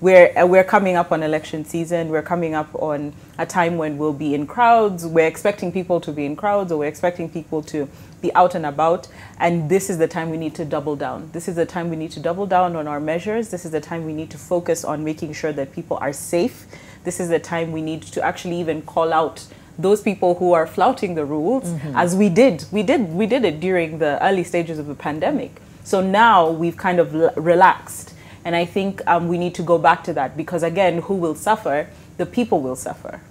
we're coming up on election season, we're coming up on a time when we'll be in crowds, we're expecting people to be in crowds, or we're expecting people to be out and about, and this is the time we need to double down. This is the time we need to double down on our measures. This is the time we need to focus on making sure that people are safe. This is the time we need to actually even call out those people who are flouting the rules, as we did it during the early stages of the pandemic. So now we've kind of relaxed. And I think we need to go back to that, because again, who will suffer? The people will suffer.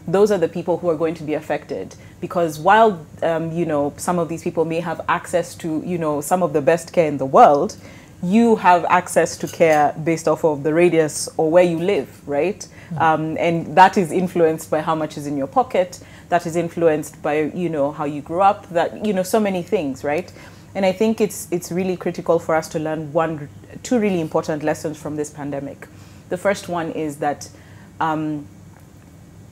Those are the people who are going to be affected, because while you know, some of these people may have access to, you know, some of the best care in the world, you have access to care based off of the radius or where you live, right? And that is influenced by how much is in your pocket. That is influenced by, you know, how you grew up. That, you know, so many things, right? And I think it's really critical for us to learn two really important lessons from this pandemic. The first one is that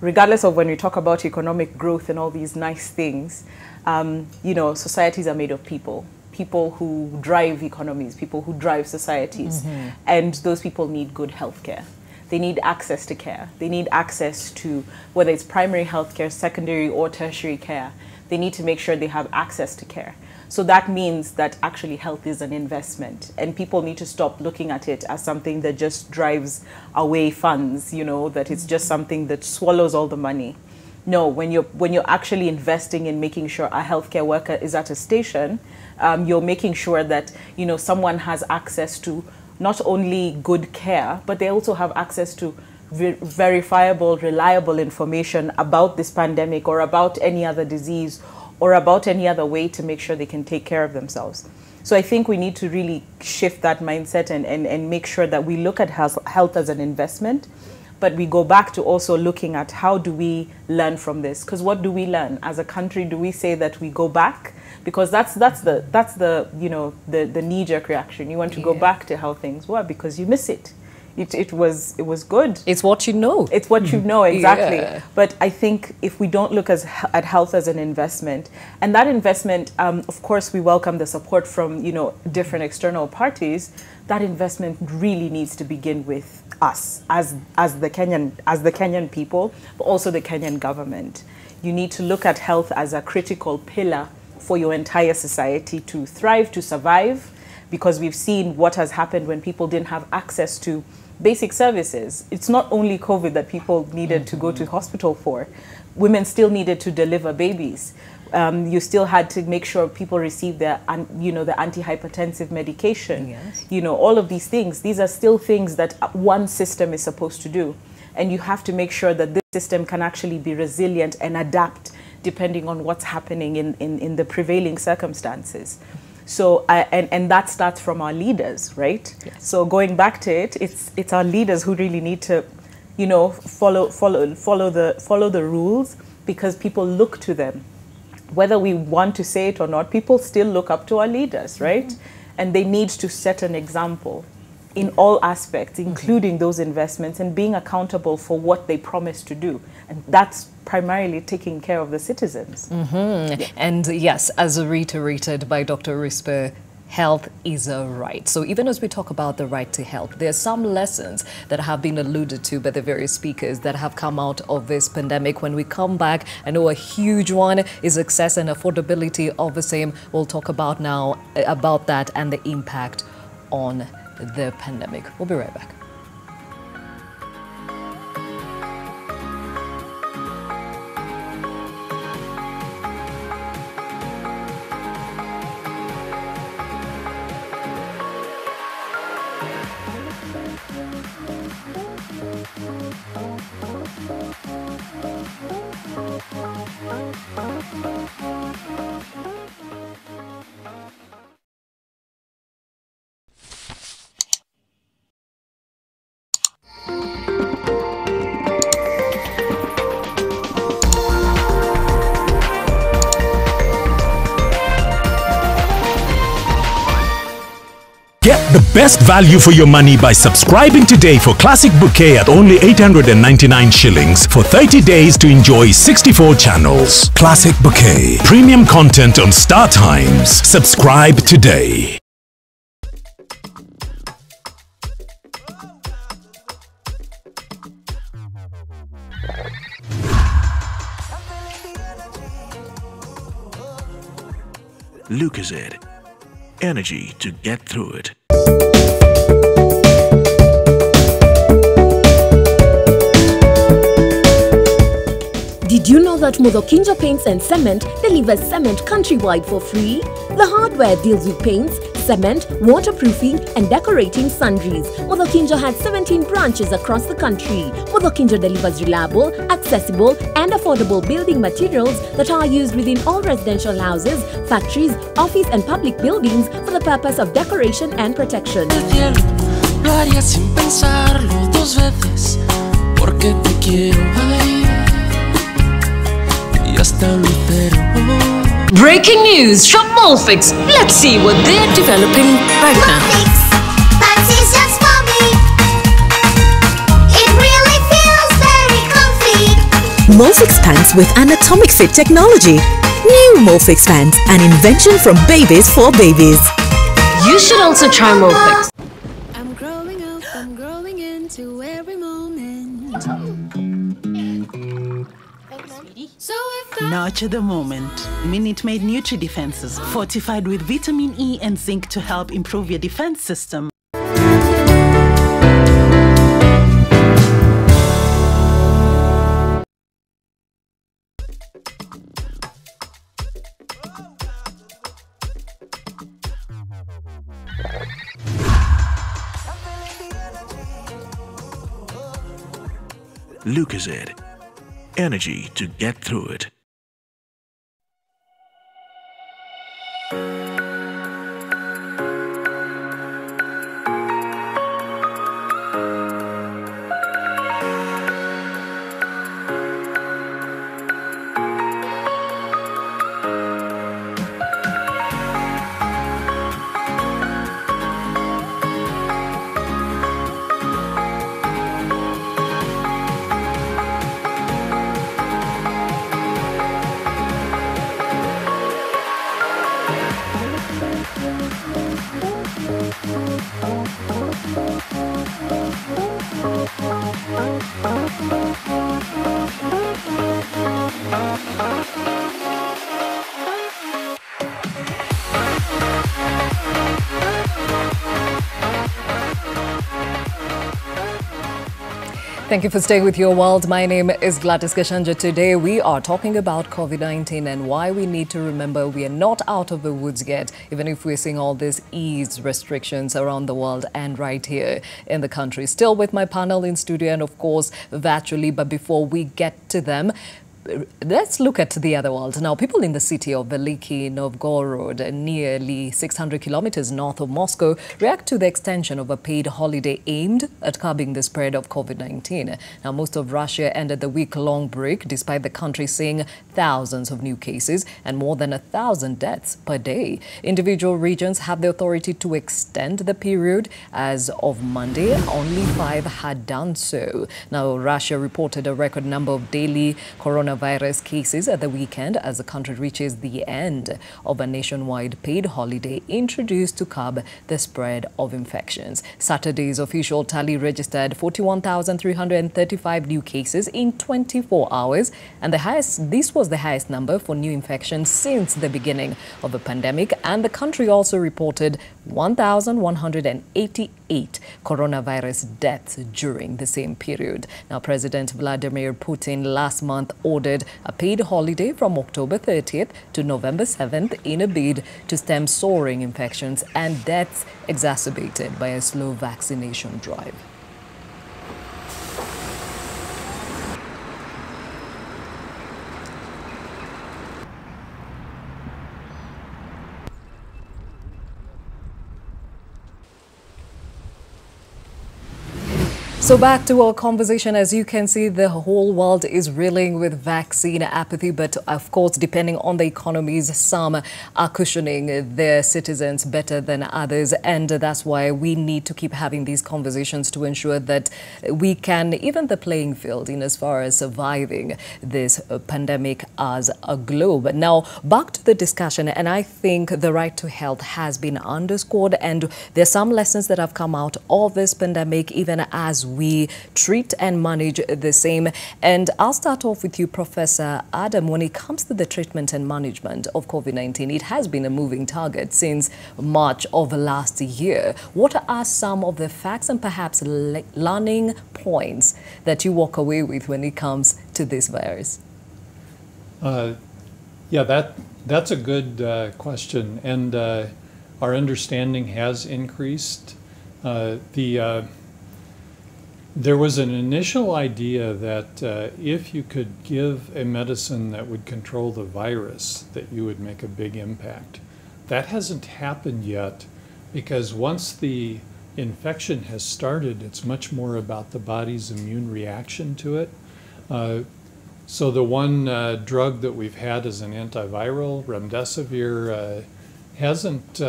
regardless of when we talk about economic growth and all these nice things, you know, societies are made of people. People who drive economies, people who drive societies. Mm-hmm. And those people need good healthcare. They need access to care. They need access to, whether it's primary healthcare, secondary or tertiary care, they need to make sure they have access to care. So that means that actually health is an investment, and people need to stop looking at it as something that just drives away funds, you know, that it's just something that swallows all the money. No, when you're actually investing in making sure a healthcare worker is at a station, you're making sure that, you know, someone has access to not only good care, but they also have access to verifiable, reliable information about this pandemic or about any other disease or about any other way to make sure they can take care of themselves. So I think we need to really shift that mindset and make sure that we look at health as an investment, but we go back to also looking at how do we learn from this? Because what do we learn as a country? Do we say that we go back? Because that's the you know, the knee-jerk reaction. You want to go back to how things were because you miss it. It was good. It's what you know. It's what you know, exactly. Yeah. But I think if we don't look at health as an investment, and that investment, of course, we welcome the support from, you know, different external parties. That investment really needs to begin with us as the Kenyan people, but also the Kenyan government. You need to look at health as a critical pillar for your entire society to thrive, to survive, because we've seen what has happened when people didn't have access to basic services. It's not only COVID that people needed to go to hospital for. Women still needed to deliver babies. You still had to make sure people receive their, you know, the antihypertensive medication. Yes. You know, all of these things. These are still things that one system is supposed to do. And you have to make sure that this system can actually be resilient and adapt depending on what's happening in the prevailing circumstances. So, and that starts from our leaders, right? Yes. So going back to it, it's our leaders who really need to, you know, follow the rules, because people look to them. Whether we want to say it or not, people still look up to our leaders, right? Mm-hmm. And they need to set an example in all aspects, including those investments, and being accountable for what they promise to do. And that's primarily taking care of the citizens. Mm-hmm. Yeah. And yes, as reiterated by Dr. Risper, health is a right. So even as we talk about the right to health, there are some lessons that have been alluded to by the various speakers that have come out of this pandemic. When we come back, I know a huge one is access and affordability of the same. We'll talk about now about that and the impact on the pandemic. We'll be right back. Get the best value for your money by subscribing today for Classic Bouquet at only 899 shillings for 30 days to enjoy 64 channels. Classic Bouquet. Premium content on Star Times. Subscribe today. Lucozade. Energy to get through it. Did you know that Mudokinjo Paints and Cement delivers cement countrywide for free? The hardware deals with paints, cement, waterproofing and decorating sundries. Mudokinjo has 17 branches across the country. Mudokinjo delivers reliable, accessible and affordable building materials that are used within all residential houses, factories, office and public buildings for the purpose of decoration and protection. Lo haría sin pensarlo dos veces, porque te quiero, ay, y hasta un lucero. Breaking news from Molfix. Let's see what they're developing right now. Pants is just for me. It really feels very comfy. Molfix pants with anatomic fit technology. New Molfix pants, an invention from babies for babies. You should also try Molfix. I'm growing up, I'm growing into every moment. So if Nurture the moment. Minute Maid Nutri Defenses, fortified with vitamin E and zinc to help improve your defense system. Lucozade. Energy to get through it. Thank you for staying with Your World. My name is Gladys Gashanja. Today we are talking about COVID-19 and why we need to remember we are not out of the woods yet, even if we're seeing all these ease restrictions around the world and right here in the country. Still with my panel in studio and of course virtually, but before we get to them, let's look at the other world. Now, people in the city of Veliki Novgorod, nearly 600 kilometers north of Moscow, react to the extension of a paid holiday aimed at curbing the spread of COVID-19. Now, most of Russia ended the week-long break, despite the country seeing thousands of new cases and more than 1,000 deaths per day. Individual regions have the authority to extend the period. As of Monday, only 5 had done so. Now, Russia reported a record number of daily coronavirus cases at the weekend as the country reaches the end of a nationwide paid holiday introduced to curb the spread of infections. Saturday's official tally registered 41,335 new cases in 24 hours, and this was the highest number for new infections since the beginning of the pandemic, and the country also reported 1,188 coronavirus deaths during the same period. Now, President Vladimir Putin last month ordered a paid holiday from October 30th to November 7th in a bid to stem soaring infections and deaths exacerbated by a slow vaccination drive. So back to our conversation. As you can see, the whole world is reeling with vaccine apathy, but of course, depending on the economies, some are cushioning their citizens better than others, and that's why we need to keep having these conversations to ensure that we can even the playing field in as far as surviving this pandemic as a globe. Now, back to the discussion, and I think the right to health has been underscored, and there's some lessons that have come out of this pandemic, even as we treat and manage the same. And I'll start off with you, Professor Adam. When it comes to the treatment and management of COVID-19, it has been a moving target since March of last year. What are some of the facts and perhaps learning points that you walk away with when it comes to this virus? Yeah, that's a good question, and our understanding has increased. There was an initial idea that if you could give a medicine that would control the virus, that you would make a big impact. That hasn't happened yet, because once the infection has started, it's much more about the body's immune reaction to it. So the one drug that we've had as an antiviral, remdesivir, hasn't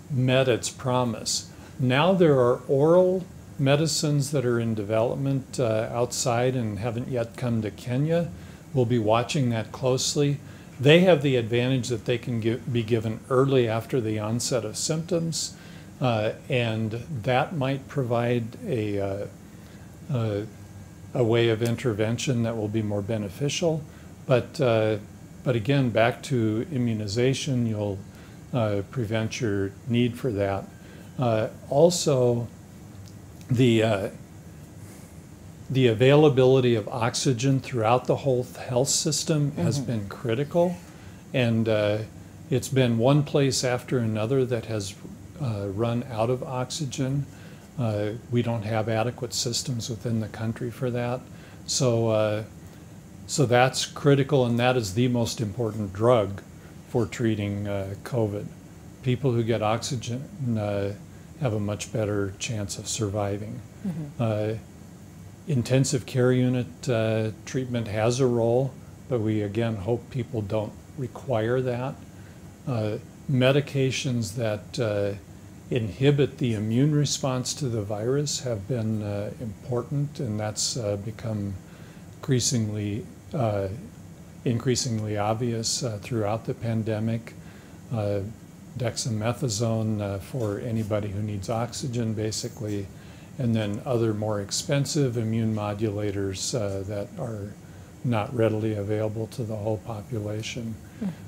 met its promise. Now there are oral medicines that are in development outside and haven't yet come to Kenya. We'll be watching that closely. They have the advantage that they can be given early after the onset of symptoms, and that might provide a way of intervention that will be more beneficial. But again, back to immunization, you'll prevent your need for that. Also, the availability of oxygen throughout the whole health system has been critical, and it's been one place after another that has run out of oxygen. We don't have adequate systems within the country for that. So that's critical, and that is the most important drug for treating COVID. People who get oxygen have a much better chance of surviving. Intensive care unit treatment has a role, but we again hope people don't require that. Medications that inhibit the immune response to the virus have been important, and that's become increasingly obvious throughout the pandemic. Dexamethasone for anybody who needs oxygen, basically, and then other more expensive immune modulators that are not readily available to the whole population.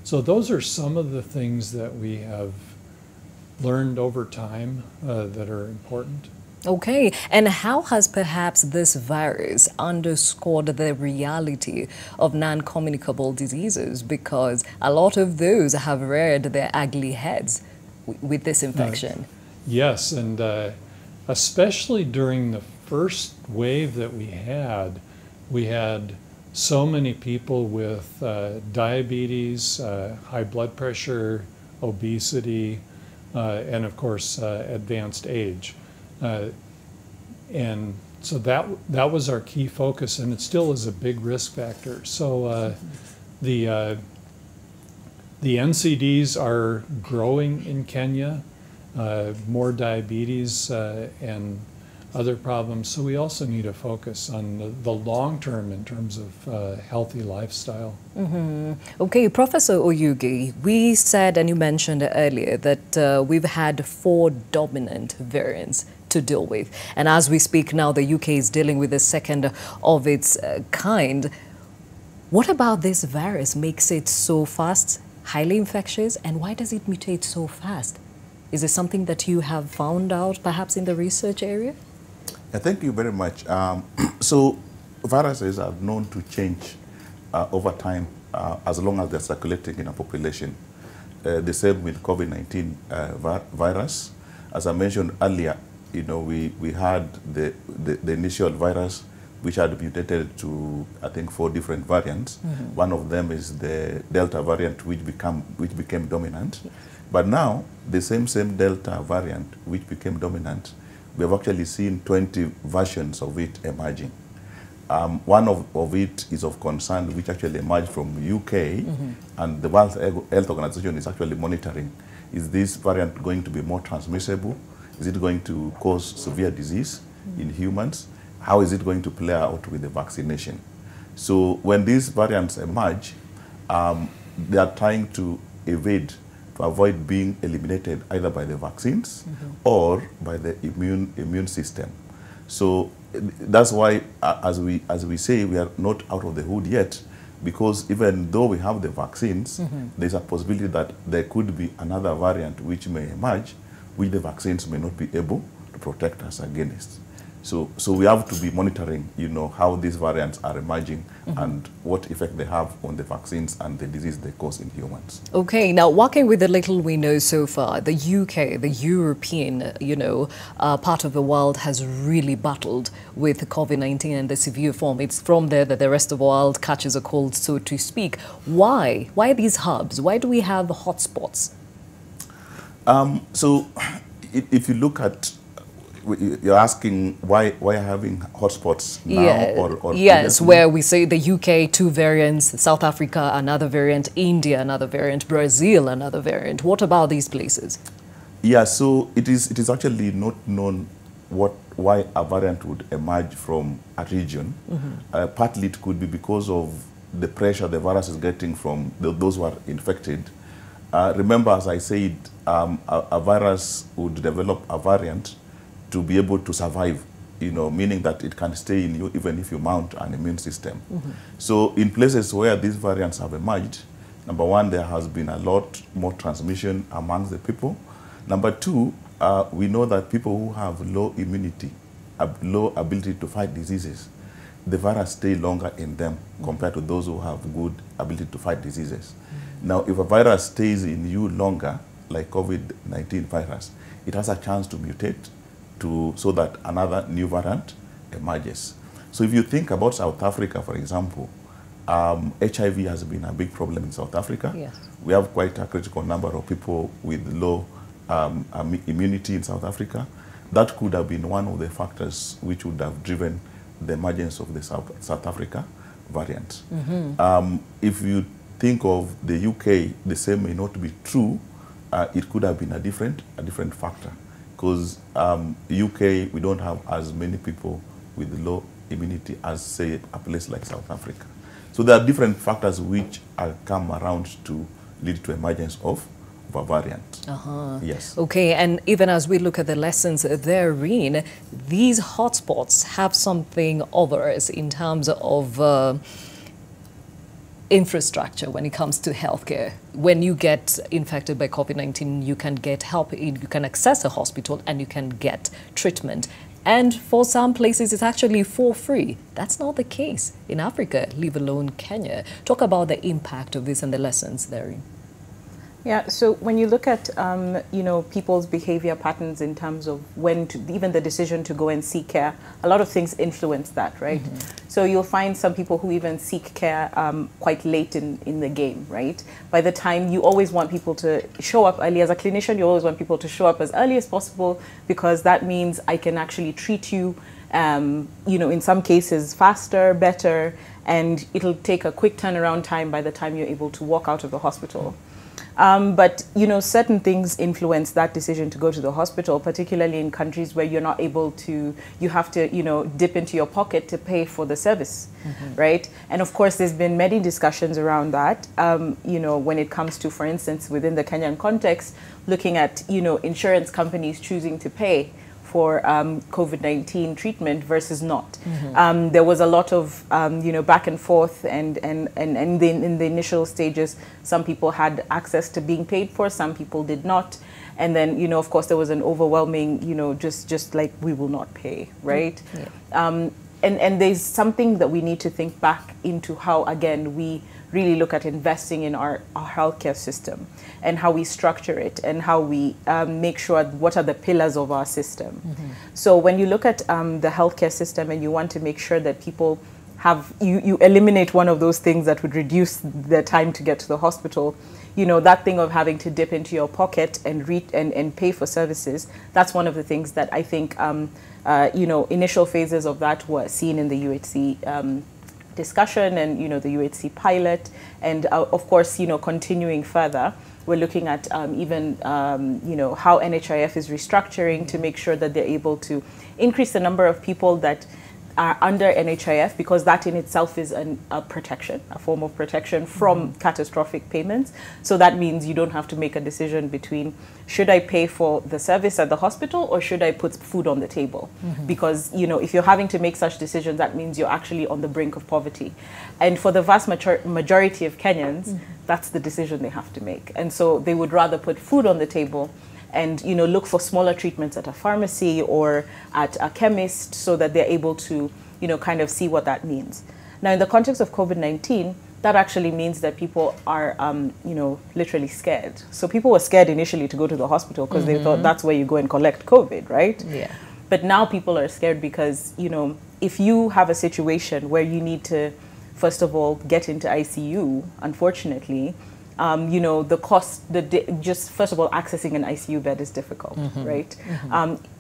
So those are some of the things that we have learned over time that are important. Okay, and how has perhaps this virus underscored the reality of non-communicable diseases? Because a lot of those have reared their ugly heads with this infection. Yes, and especially during the first wave that we had so many people with diabetes, high blood pressure, obesity, and of course advanced age. And so that was our key focus, and it still is a big risk factor. So the NCDs are growing in Kenya, more diabetes and other problems. So we also need to focus on the long term in terms of healthy lifestyle. Okay, Professor Oyugi, we said, and you mentioned earlier, that we've had 4 dominant variants to deal with. And as we speak now, the UK is dealing with the second of its kind. What about this virus makes it so fast, highly infectious, and why does it mutate so fast? Is it something that you have found out perhaps in the research area? Thank you very much. So viruses are known to change over time as long as they're circulating in a population. The same with COVID-19 virus. As I mentioned earlier, you know, we had the initial virus which had mutated to, I think, 4 different variants. One of them is the Delta variant, which became dominant. But now, the same Delta variant, which became dominant, we have actually seen 20 versions of it emerging. One of it is of concern, which actually emerged from UK, and the World Health Organization is actually monitoring. Is this variant going to be more transmissible? Is it going to cause severe disease in humans? How is it going to play out with the vaccination? So when these variants emerge, they are trying to evade, to avoid being eliminated either by the vaccines or by the immune system. So that's why, as we say, we are not out of the hood yet, because even though we have the vaccines, there's a possibility that there could be another variant which may emerge, which the vaccines may not be able to protect us against. So we have to be monitoring, you know, how these variants are emerging and what effect they have on the vaccines and the disease they cause in humans. Okay, now working with the little we know so far, the UK, the European, part of the world has really battled with COVID-19 and the severe form. It's from there that the rest of the world catches a cold, so to speak. Why? Why these hubs? Why do we have hotspots? So if you look at you're asking why having hotspots now or yes, previously? where we say the UK 2 variants, South Africa another variant, India another variant, Brazil another variant. What about these places? Yeah, so it is actually not known why a variant would emerge from a region. Partly it could be because of the pressure the virus is getting from those who are infected. Remember, as I said, a virus would develop a variant to be able to survive, meaning that it can stay in you even if you mount an immune system. So in places where these variants have emerged, number one, there has been a lot more transmission amongst the people. Number two, we know that people who have low immunity, low ability to fight diseases, the virus stay longer in them compared to those who have good ability to fight diseases. Now, if a virus stays in you longer, like COVID-19 virus, it has a chance to mutate so that another new variant emerges. So if you think about South Africa, for example, HIV has been a big problem in South Africa. Yes. We have quite a critical number of people with low immunity in South Africa. That could have been one of the factors which would have driven the emergence of the South Africa variant. If you think of the UK, the same may not be true. It could have been a different factor, because UK, we don't have as many people with low immunity as, say, a place like South Africa. So there are different factors which come around to lead to emergence of a variant. Yes. Okay, and even as we look at the lessons therein, these hotspots have something others in terms of infrastructure when it comes to healthcare. When you get infected by COVID-19, you can get help, you can access a hospital and you can get treatment. And for some places, it's actually for free. That's not the case in Africa, leave alone Kenya. Talk about the impact of this and the lessons therein. Yeah, so when you look at, people's behavior patterns in terms of even the decision to go and seek care, a lot of things influence that, right? So you'll find some people who even seek care quite late in the game, right? By the time you always want people to show up early. As a clinician, you always want people to show up as early as possible, because that means I can actually treat you, in some cases faster, better, and it'll take a quick turnaround time by the time you're able to walk out of the hospital. But, certain things influence that decision to go to the hospital, particularly in countries where you're not able to, you have to, dip into your pocket to pay for the service, right? And of course, there's been many discussions around that, when it comes to, for instance, within the Kenyan context, looking at, insurance companies choosing to pay for COVID-19 treatment versus not. There was a lot of back and forth, and in the initial stages, some people had access to being paid for, some people did not, and then of course there was an overwhelming just like we will not pay, right? And there's something that we need to think back into how, again, we really look at investing in our healthcare system and how we structure it and how we make sure what are the pillars of our system. So when you look at the healthcare system and you want to make sure that people have, you eliminate one of those things that would reduce their time to get to the hospital, that thing of having to dip into your pocket and pay for services, that's one of the things that I think, initial phases of that were seen in the UHC discussion and the UHC pilot, and of course continuing further, we're looking at even how NHIF is restructuring to make sure that they're able to increase the number of people that are under NHIF, because that in itself is a protection, a form of protection from catastrophic payments. So that means you don't have to make a decision between, should I pay for the service at the hospital or should I put food on the table? Because, if you're having to make such decisions, that means you're actually on the brink of poverty. And for the vast majority of Kenyans, that's the decision they have to make. And so they would rather put food on the table and look for smaller treatments at a pharmacy or at a chemist, so that they're able to kind of see what that means. Now, in the context of COVID-19, that actually means that people are literally scared. So people were scared initially to go to the hospital because they thought that's where you go and collect COVID, right? Yeah. But now people are scared because if you have a situation where you need to, first of all, get into ICU, unfortunately, You know, the cost, just first of all, accessing an ICU bed is difficult, right?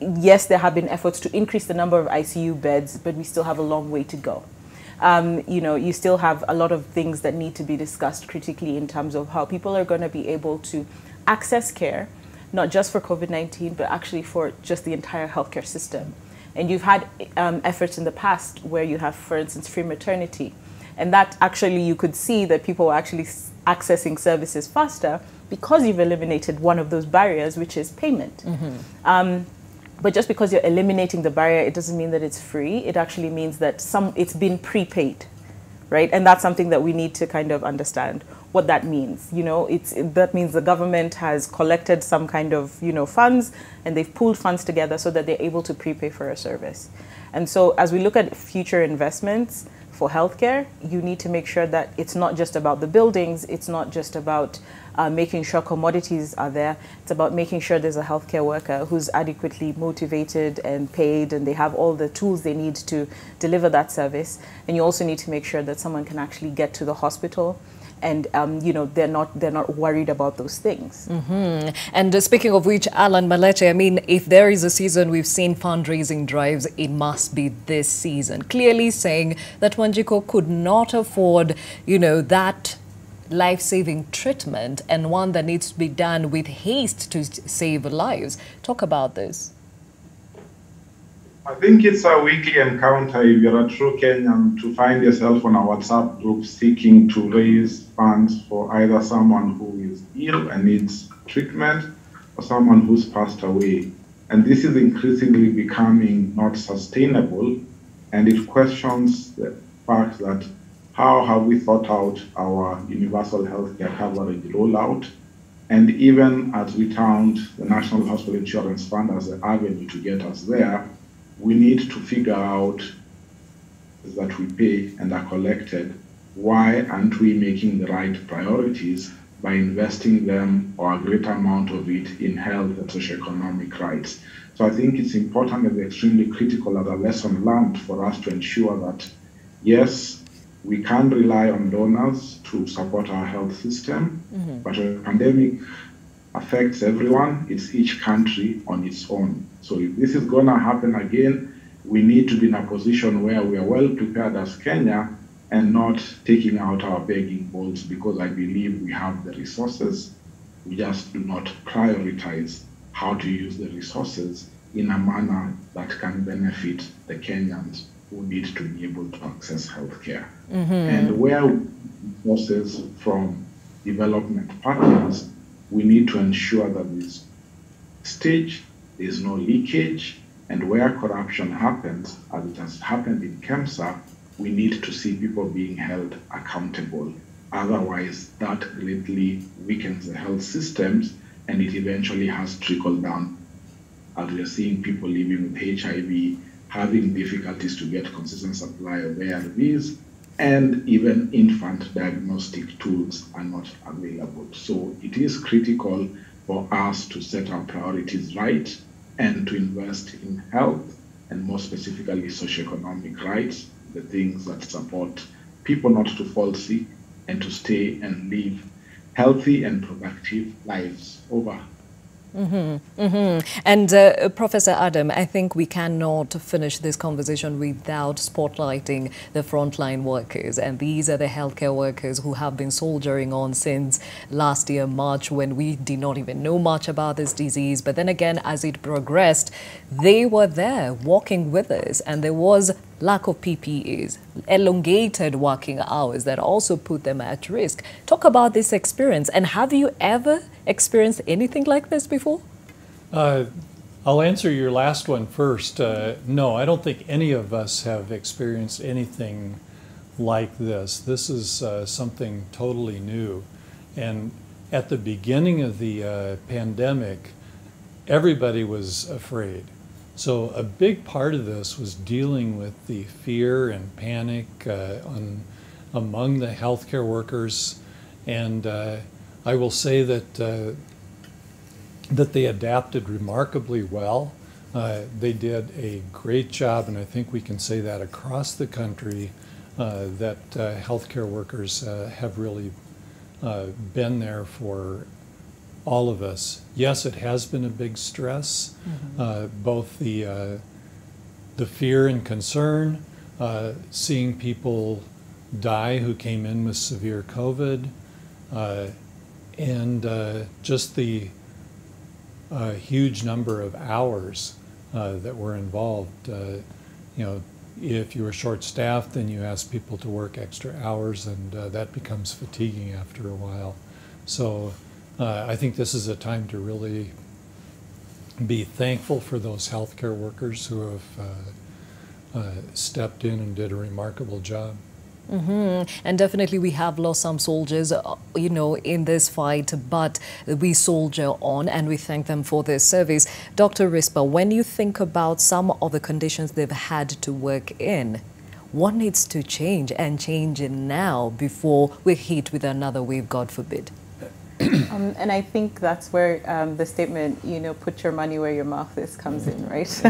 Yes, there have been efforts to increase the number of ICU beds, but we still have a long way to go. You know, you still have a lot of things that need to be discussed critically in terms of how people are going to be able to access care, not just for COVID-19, but actually for just the entire healthcare system. And you've had efforts in the past where you have, for instance, free maternity. And that actually, you could see that people are actually accessing services faster because you've eliminated one of those barriers, which is payment. But just because you're eliminating the barrier, it doesn't mean that it's free. It actually means that it's been prepaid, right? And that's something that we need to kind of understand what that means. You know, that means the government has collected some kind of, you know, funds, and they've pooled funds together so that they're able to prepay for a service. And so as we look at future investments for healthcare, you need to make sure that it's not just about the buildings, it's not just about making sure commodities are there, it's about making sure there's a healthcare worker who's adequately motivated and paid, and they have all the tools they need to deliver that service. And you also need to make sure that someone can actually get to the hospital, and you know, they're not worried about those things. And speaking of which, Alan Maleche, I mean, if there is a season we've seen fundraising drives, it must be this season. Clearly saying that Wanjiku could not afford, you know, that life-saving treatment, and one that needs to be done with haste to save lives. Talk about this. I think it's a weekly encounter if you're a true Kenyan to find yourself on a WhatsApp group seeking to raise funds for either someone who is ill and needs treatment or someone who's passed away. And this is increasingly becoming not sustainable, and it questions the fact that how have we thought out our universal healthcare coverage rollout? And even as we count the National Hospital Insurance Fund as the avenue to get us there, we need to figure out that we pay and are collected. Why aren't we making the right priorities by investing them, or a greater amount of it, in health and socioeconomic rights? So I think it's important and extremely critical as a lesson learned for us to ensure that, yes, we can rely on donors to support our health system, but a pandemic affects everyone. It's each country on its own. So if this is going to happen again, we need to be in a position where we are well prepared as Kenya and not taking out our begging bowls, because I believe we have the resources. We just do not prioritize how to use the resources in a manner that can benefit the Kenyans who need to be able to access healthcare. And where resources from development partners, we need to ensure that this stage, there's no leakage, and where corruption happens, as it has happened in KEMSA, we need to see people being held accountable. Otherwise, that greatly weakens the health systems, and it eventually has trickled down. As we are seeing people living with HIV, having difficulties to get consistent supply of ARVs, and even infant diagnostic tools are not available. So it is critical for us to set our priorities right and to invest in health, and more specifically socioeconomic rights, the things that support people not to fall sick and to stay and live healthy and productive lives over. And Professor Adam, I think we cannot finish this conversation without spotlighting the frontline workers. And these are the healthcare workers who have been soldiering on since last year, March, when we did not even know much about this disease. But then again, as it progressed, they were there walking with us, and there was lack of PPEs, elongated working hours that also put them at risk. Talk about this experience, and have you ever experienced anything like this before? I'll answer your last one first. No, I don't think any of us have experienced anything like this. This is something totally new. And at the beginning of the pandemic, everybody was afraid. So a big part of this was dealing with the fear and panic among the healthcare workers, and I will say that that they adapted remarkably well. They did a great job, and I think we can say that across the country, that healthcare workers have really been there for all of us. Yes, it has been a big stress, both the fear and concern, seeing people die who came in with severe COVID, and just the huge number of hours that were involved. If you were short-staffed, then you ask people to work extra hours, and that becomes fatiguing after a while. So I think this is a time to really be thankful for those healthcare workers who have stepped in and did a remarkable job. And definitely we have lost some soldiers, in this fight, but we soldier on and we thank them for their service. Dr. Rispa, when you think about some of the conditions they've had to work in, what needs to change and change it now before we're hit with another wave, God forbid? And I think that's where the statement, put your money where your mouth is, comes in, right?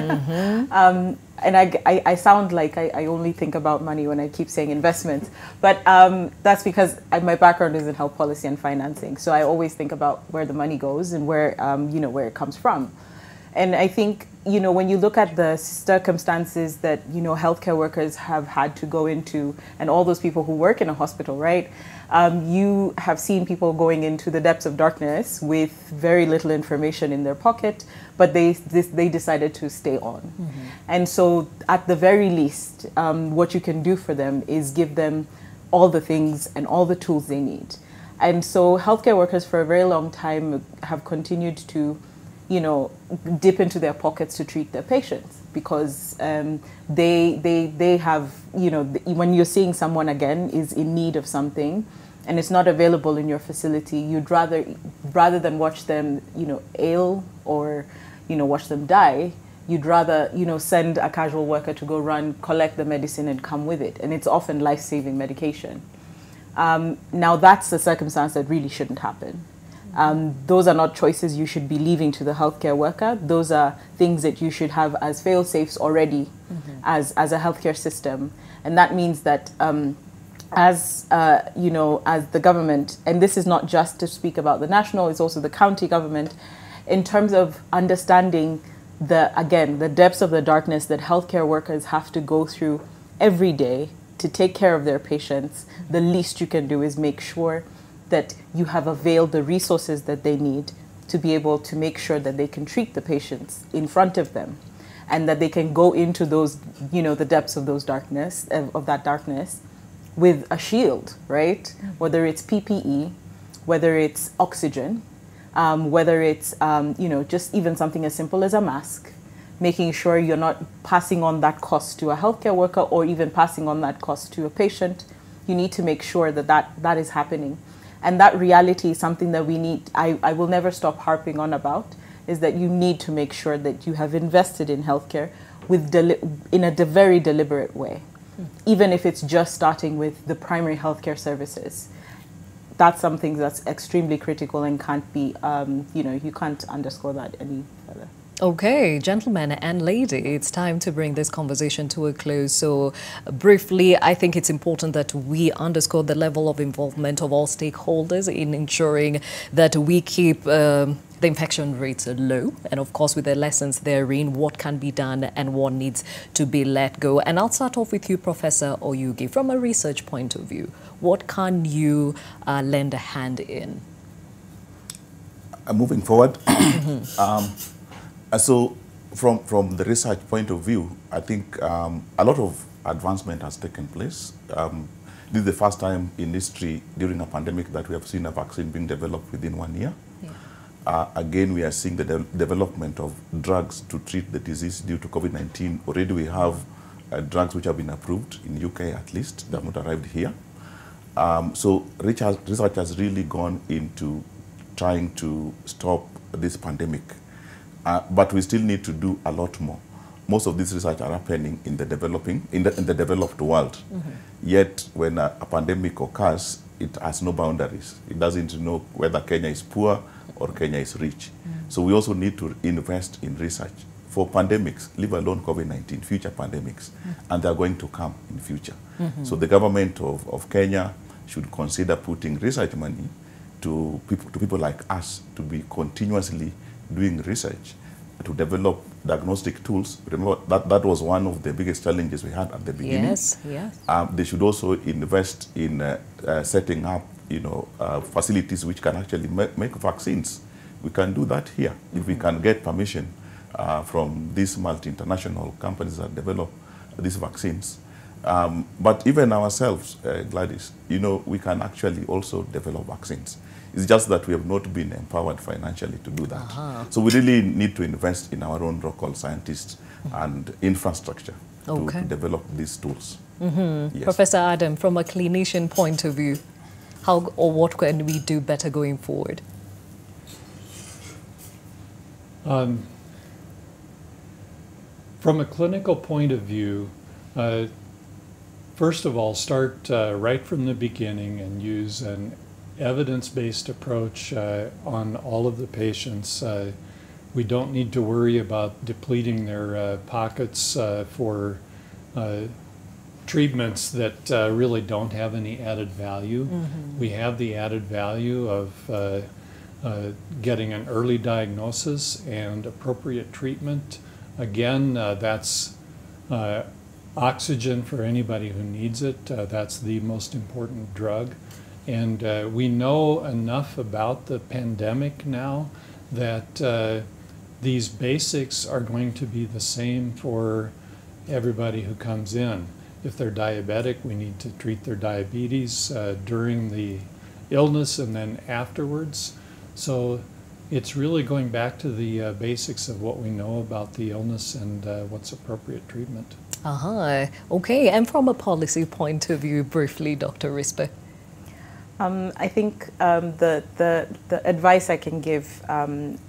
And I sound like I only think about money when I keep saying investments, but that's because my background is in health policy and financing. So I always think about where the money goes and where, where it comes from. And I think, when you look at the circumstances that, healthcare workers have had to go into, and all those people who work in a hospital, right? You have seen people going into the depths of darkness with very little information in their pocket, but they decided to stay on. And so at the very least, what you can do for them is give them all the things and all the tools they need. And so healthcare workers for a very long time have continued to, dip into their pockets to treat their patients, because they have, when you're seeing someone again is in need of something and it's not available in your facility, you'd rather than watch them, ail or, watch them die, you'd rather, send a casual worker to go run, collect the medicine and come with it. And it's often life-saving medication. Now that's a circumstance that really shouldn't happen. Those are not choices you should be leaving to the healthcare worker. Those are things that you should have as fail-safes already as a healthcare system. And that means that as the government, and this is not just to speak about the national, it's also the county government, in terms of understanding the depths of the darkness that healthcare workers have to go through every day to take care of their patients, the least you can do is make sure that you have availed the resources that they need to be able to make sure that they can treat the patients in front of them, and that they can go into those, the depths of that darkness with a shield, right? Whether it's PPE, whether it's oxygen, whether it's, just even something as simple as a mask, making sure you're not passing on that cost to a healthcare worker or even passing on that cost to a patient. You need to make sure that is happening. And that reality is something that we need, I will never stop harping on about, is that you need to make sure that you have invested in healthcare in a very deliberate way, even if it's just starting with the primary healthcare services. That's something that's extremely critical and can't be, you can't underscore that any further. Okay, gentlemen and lady, it's time to bring this conversation to a close. So briefly, I think it's important that we underscore the level of involvement of all stakeholders in ensuring that we keep the infection rates low. And of course, with the lessons therein, what can be done and what needs to be let go. And I'll start off with you, Professor Oyugi. From a research point of view, what can you lend a hand in? Moving forward, so from the research point of view, I think a lot of advancement has taken place. This is the first time in history during a pandemic that we have seen a vaccine being developed within 1 year. Yeah. Again, we are seeing the development of drugs to treat the disease due to COVID-19. Already we have drugs which have been approved in UK at least. They have not arrived here. So research has really gone into trying to stop this pandemic. But we still need to do a lot more. Most of this research are happening in the developed world. Yet, when a pandemic occurs, it has no boundaries. It doesn't know whether Kenya is poor or Kenya is rich. So we also need to invest in research for pandemics, leave alone COVID-19, future pandemics, and they're going to come in future. So the government of Kenya, should consider putting research money to people like us to be continuously doing research to develop diagnostic tools. Remember that was one of the biggest challenges we had at the beginning. Yes, yes. They should also invest in setting up, facilities which can actually make vaccines. We can do that here if we can get permission from these multi-international companies that develop these vaccines. But even ourselves, Gladys, we can actually also develop vaccines. It's just that we have not been empowered financially to do that. So we really need to invest in our own local scientists and infrastructure to develop these tools. Yes. Professor Adam, from a clinician point of view, how or what can we do better going forward? From a clinical point of view, first of all, start right from the beginning and use an evidence-based approach on all of the patients. We don't need to worry about depleting their pockets for treatments that really don't have any added value. We have the added value of getting an early diagnosis and appropriate treatment. Again, that's oxygen for anybody who needs it. That's the most important drug. And we know enough about the pandemic now that these basics are going to be the same for everybody who comes in. If they're diabetic, we need to treat their diabetes during the illness and then afterwards. So it's really going back to the basics of what we know about the illness and what's appropriate treatment. Okay, and from a policy point of view, briefly, Dr. Rispe. I think the advice I can give,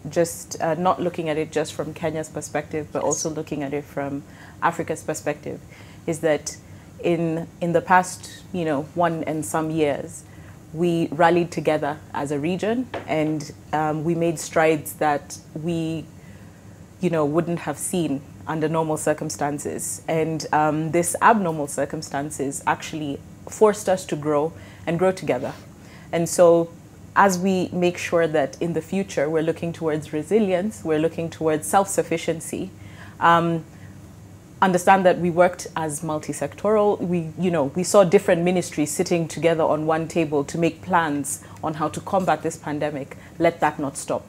just not looking at it just from Kenya's perspective, but also looking at it from Africa's perspective, is that in the past, 1 and some years, we rallied together as a region, and we made strides that we, wouldn't have seen under normal circumstances. And this abnormal circumstances actually forced us to grow and grow together. And so as we make sure that in the future we're looking towards resilience, we're looking towards self-sufficiency, understand that we worked as multi-sectoral. We saw different ministries sitting together on one table to make plans on how to combat this pandemic. Let that not stop.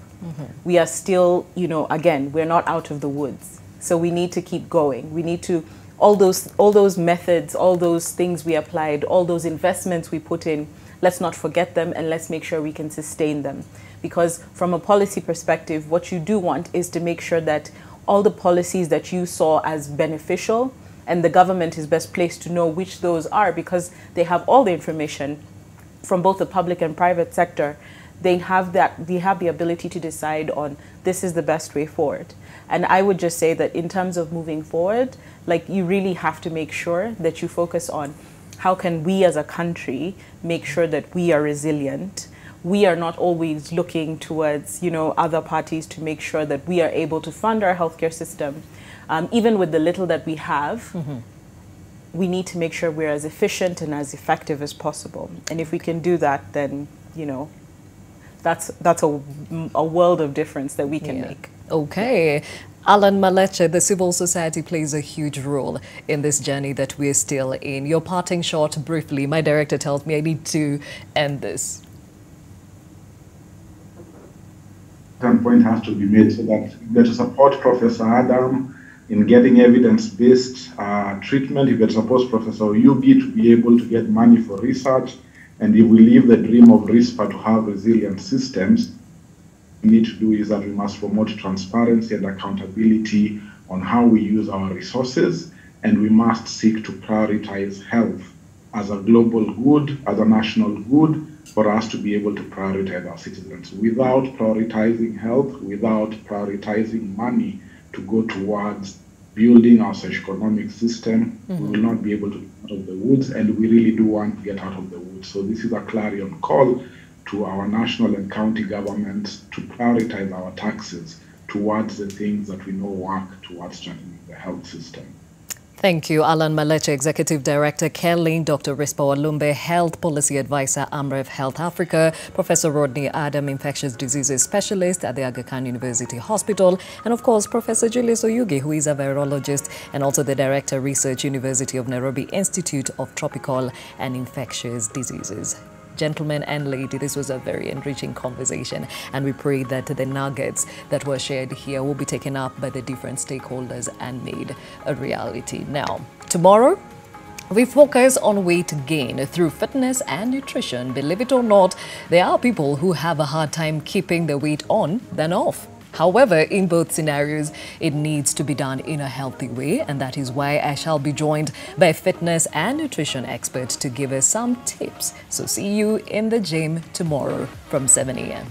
We are still, again, we're not out of the woods. So we need to keep going. We need to, all those methods, all those things we applied, all those investments we put in, let's not forget them, and let's make sure we can sustain them. Because from a policy perspective, what you do want is to make sure that all the policies that you saw as beneficial, and the government is best placed to know which those are, because they have all the information from both the public and private sector. They have the ability to decide on this is the best way forward. And I would just say that in terms of moving forward, you really have to make sure that you focus on how can we as a country make sure that we are resilient. We are not always looking towards, other parties to make sure that we are able to fund our healthcare system. Even with the little that we have, we need to make sure we're as efficient and as effective as possible. And if we can do that, then, that's a world of difference that we can make. Okay. Alan Maleche, the civil society plays a huge role in this journey that we're still in. Your parting shot briefly. My director tells me I need to end this. One point has to be made so that we to support Professor Adam in getting evidence-based treatment. If we support Professor Oyugi to be able to get money for research, and if we leave the dream of RISPA to have resilient systems, we need to do is that we must promote transparency and accountability on how we use our resources, and we must seek to prioritize health as a global good, as a national good, for us to be able to prioritize our citizens. Without prioritizing health, without prioritizing money to go towards building our socioeconomic system, we will not be able to get out of the woods, and we really do want to get out of the woods. So this is a clarion call to our national and county governments to prioritize our taxes towards the things that we know work towards strengthening the health system. Thank you, Alan Maleche, Executive Director, Careline, Dr. Rispa Walumbe, Health Policy Advisor, AMREF Health Africa, Professor Rodney Adam, Infectious Diseases Specialist at the Aga Khan University Hospital, and of course, Professor Julius Oyugi, who is a virologist and also the Director, Research, University of Nairobi Institute of Tropical and Infectious Diseases. Gentlemen and lady, this was a very enriching conversation, and we pray that the nuggets that were shared here will be taken up by the different stakeholders and made a reality. Now, tomorrow, we focus on weight gain through fitness and nutrition. Believe it or not, there are people who have a hard time keeping the weight on than off. However, in both scenarios, it needs to be done in a healthy way, and that is why I shall be joined by a fitness and nutrition expert to give us some tips. So see you in the gym tomorrow from 7 a.m.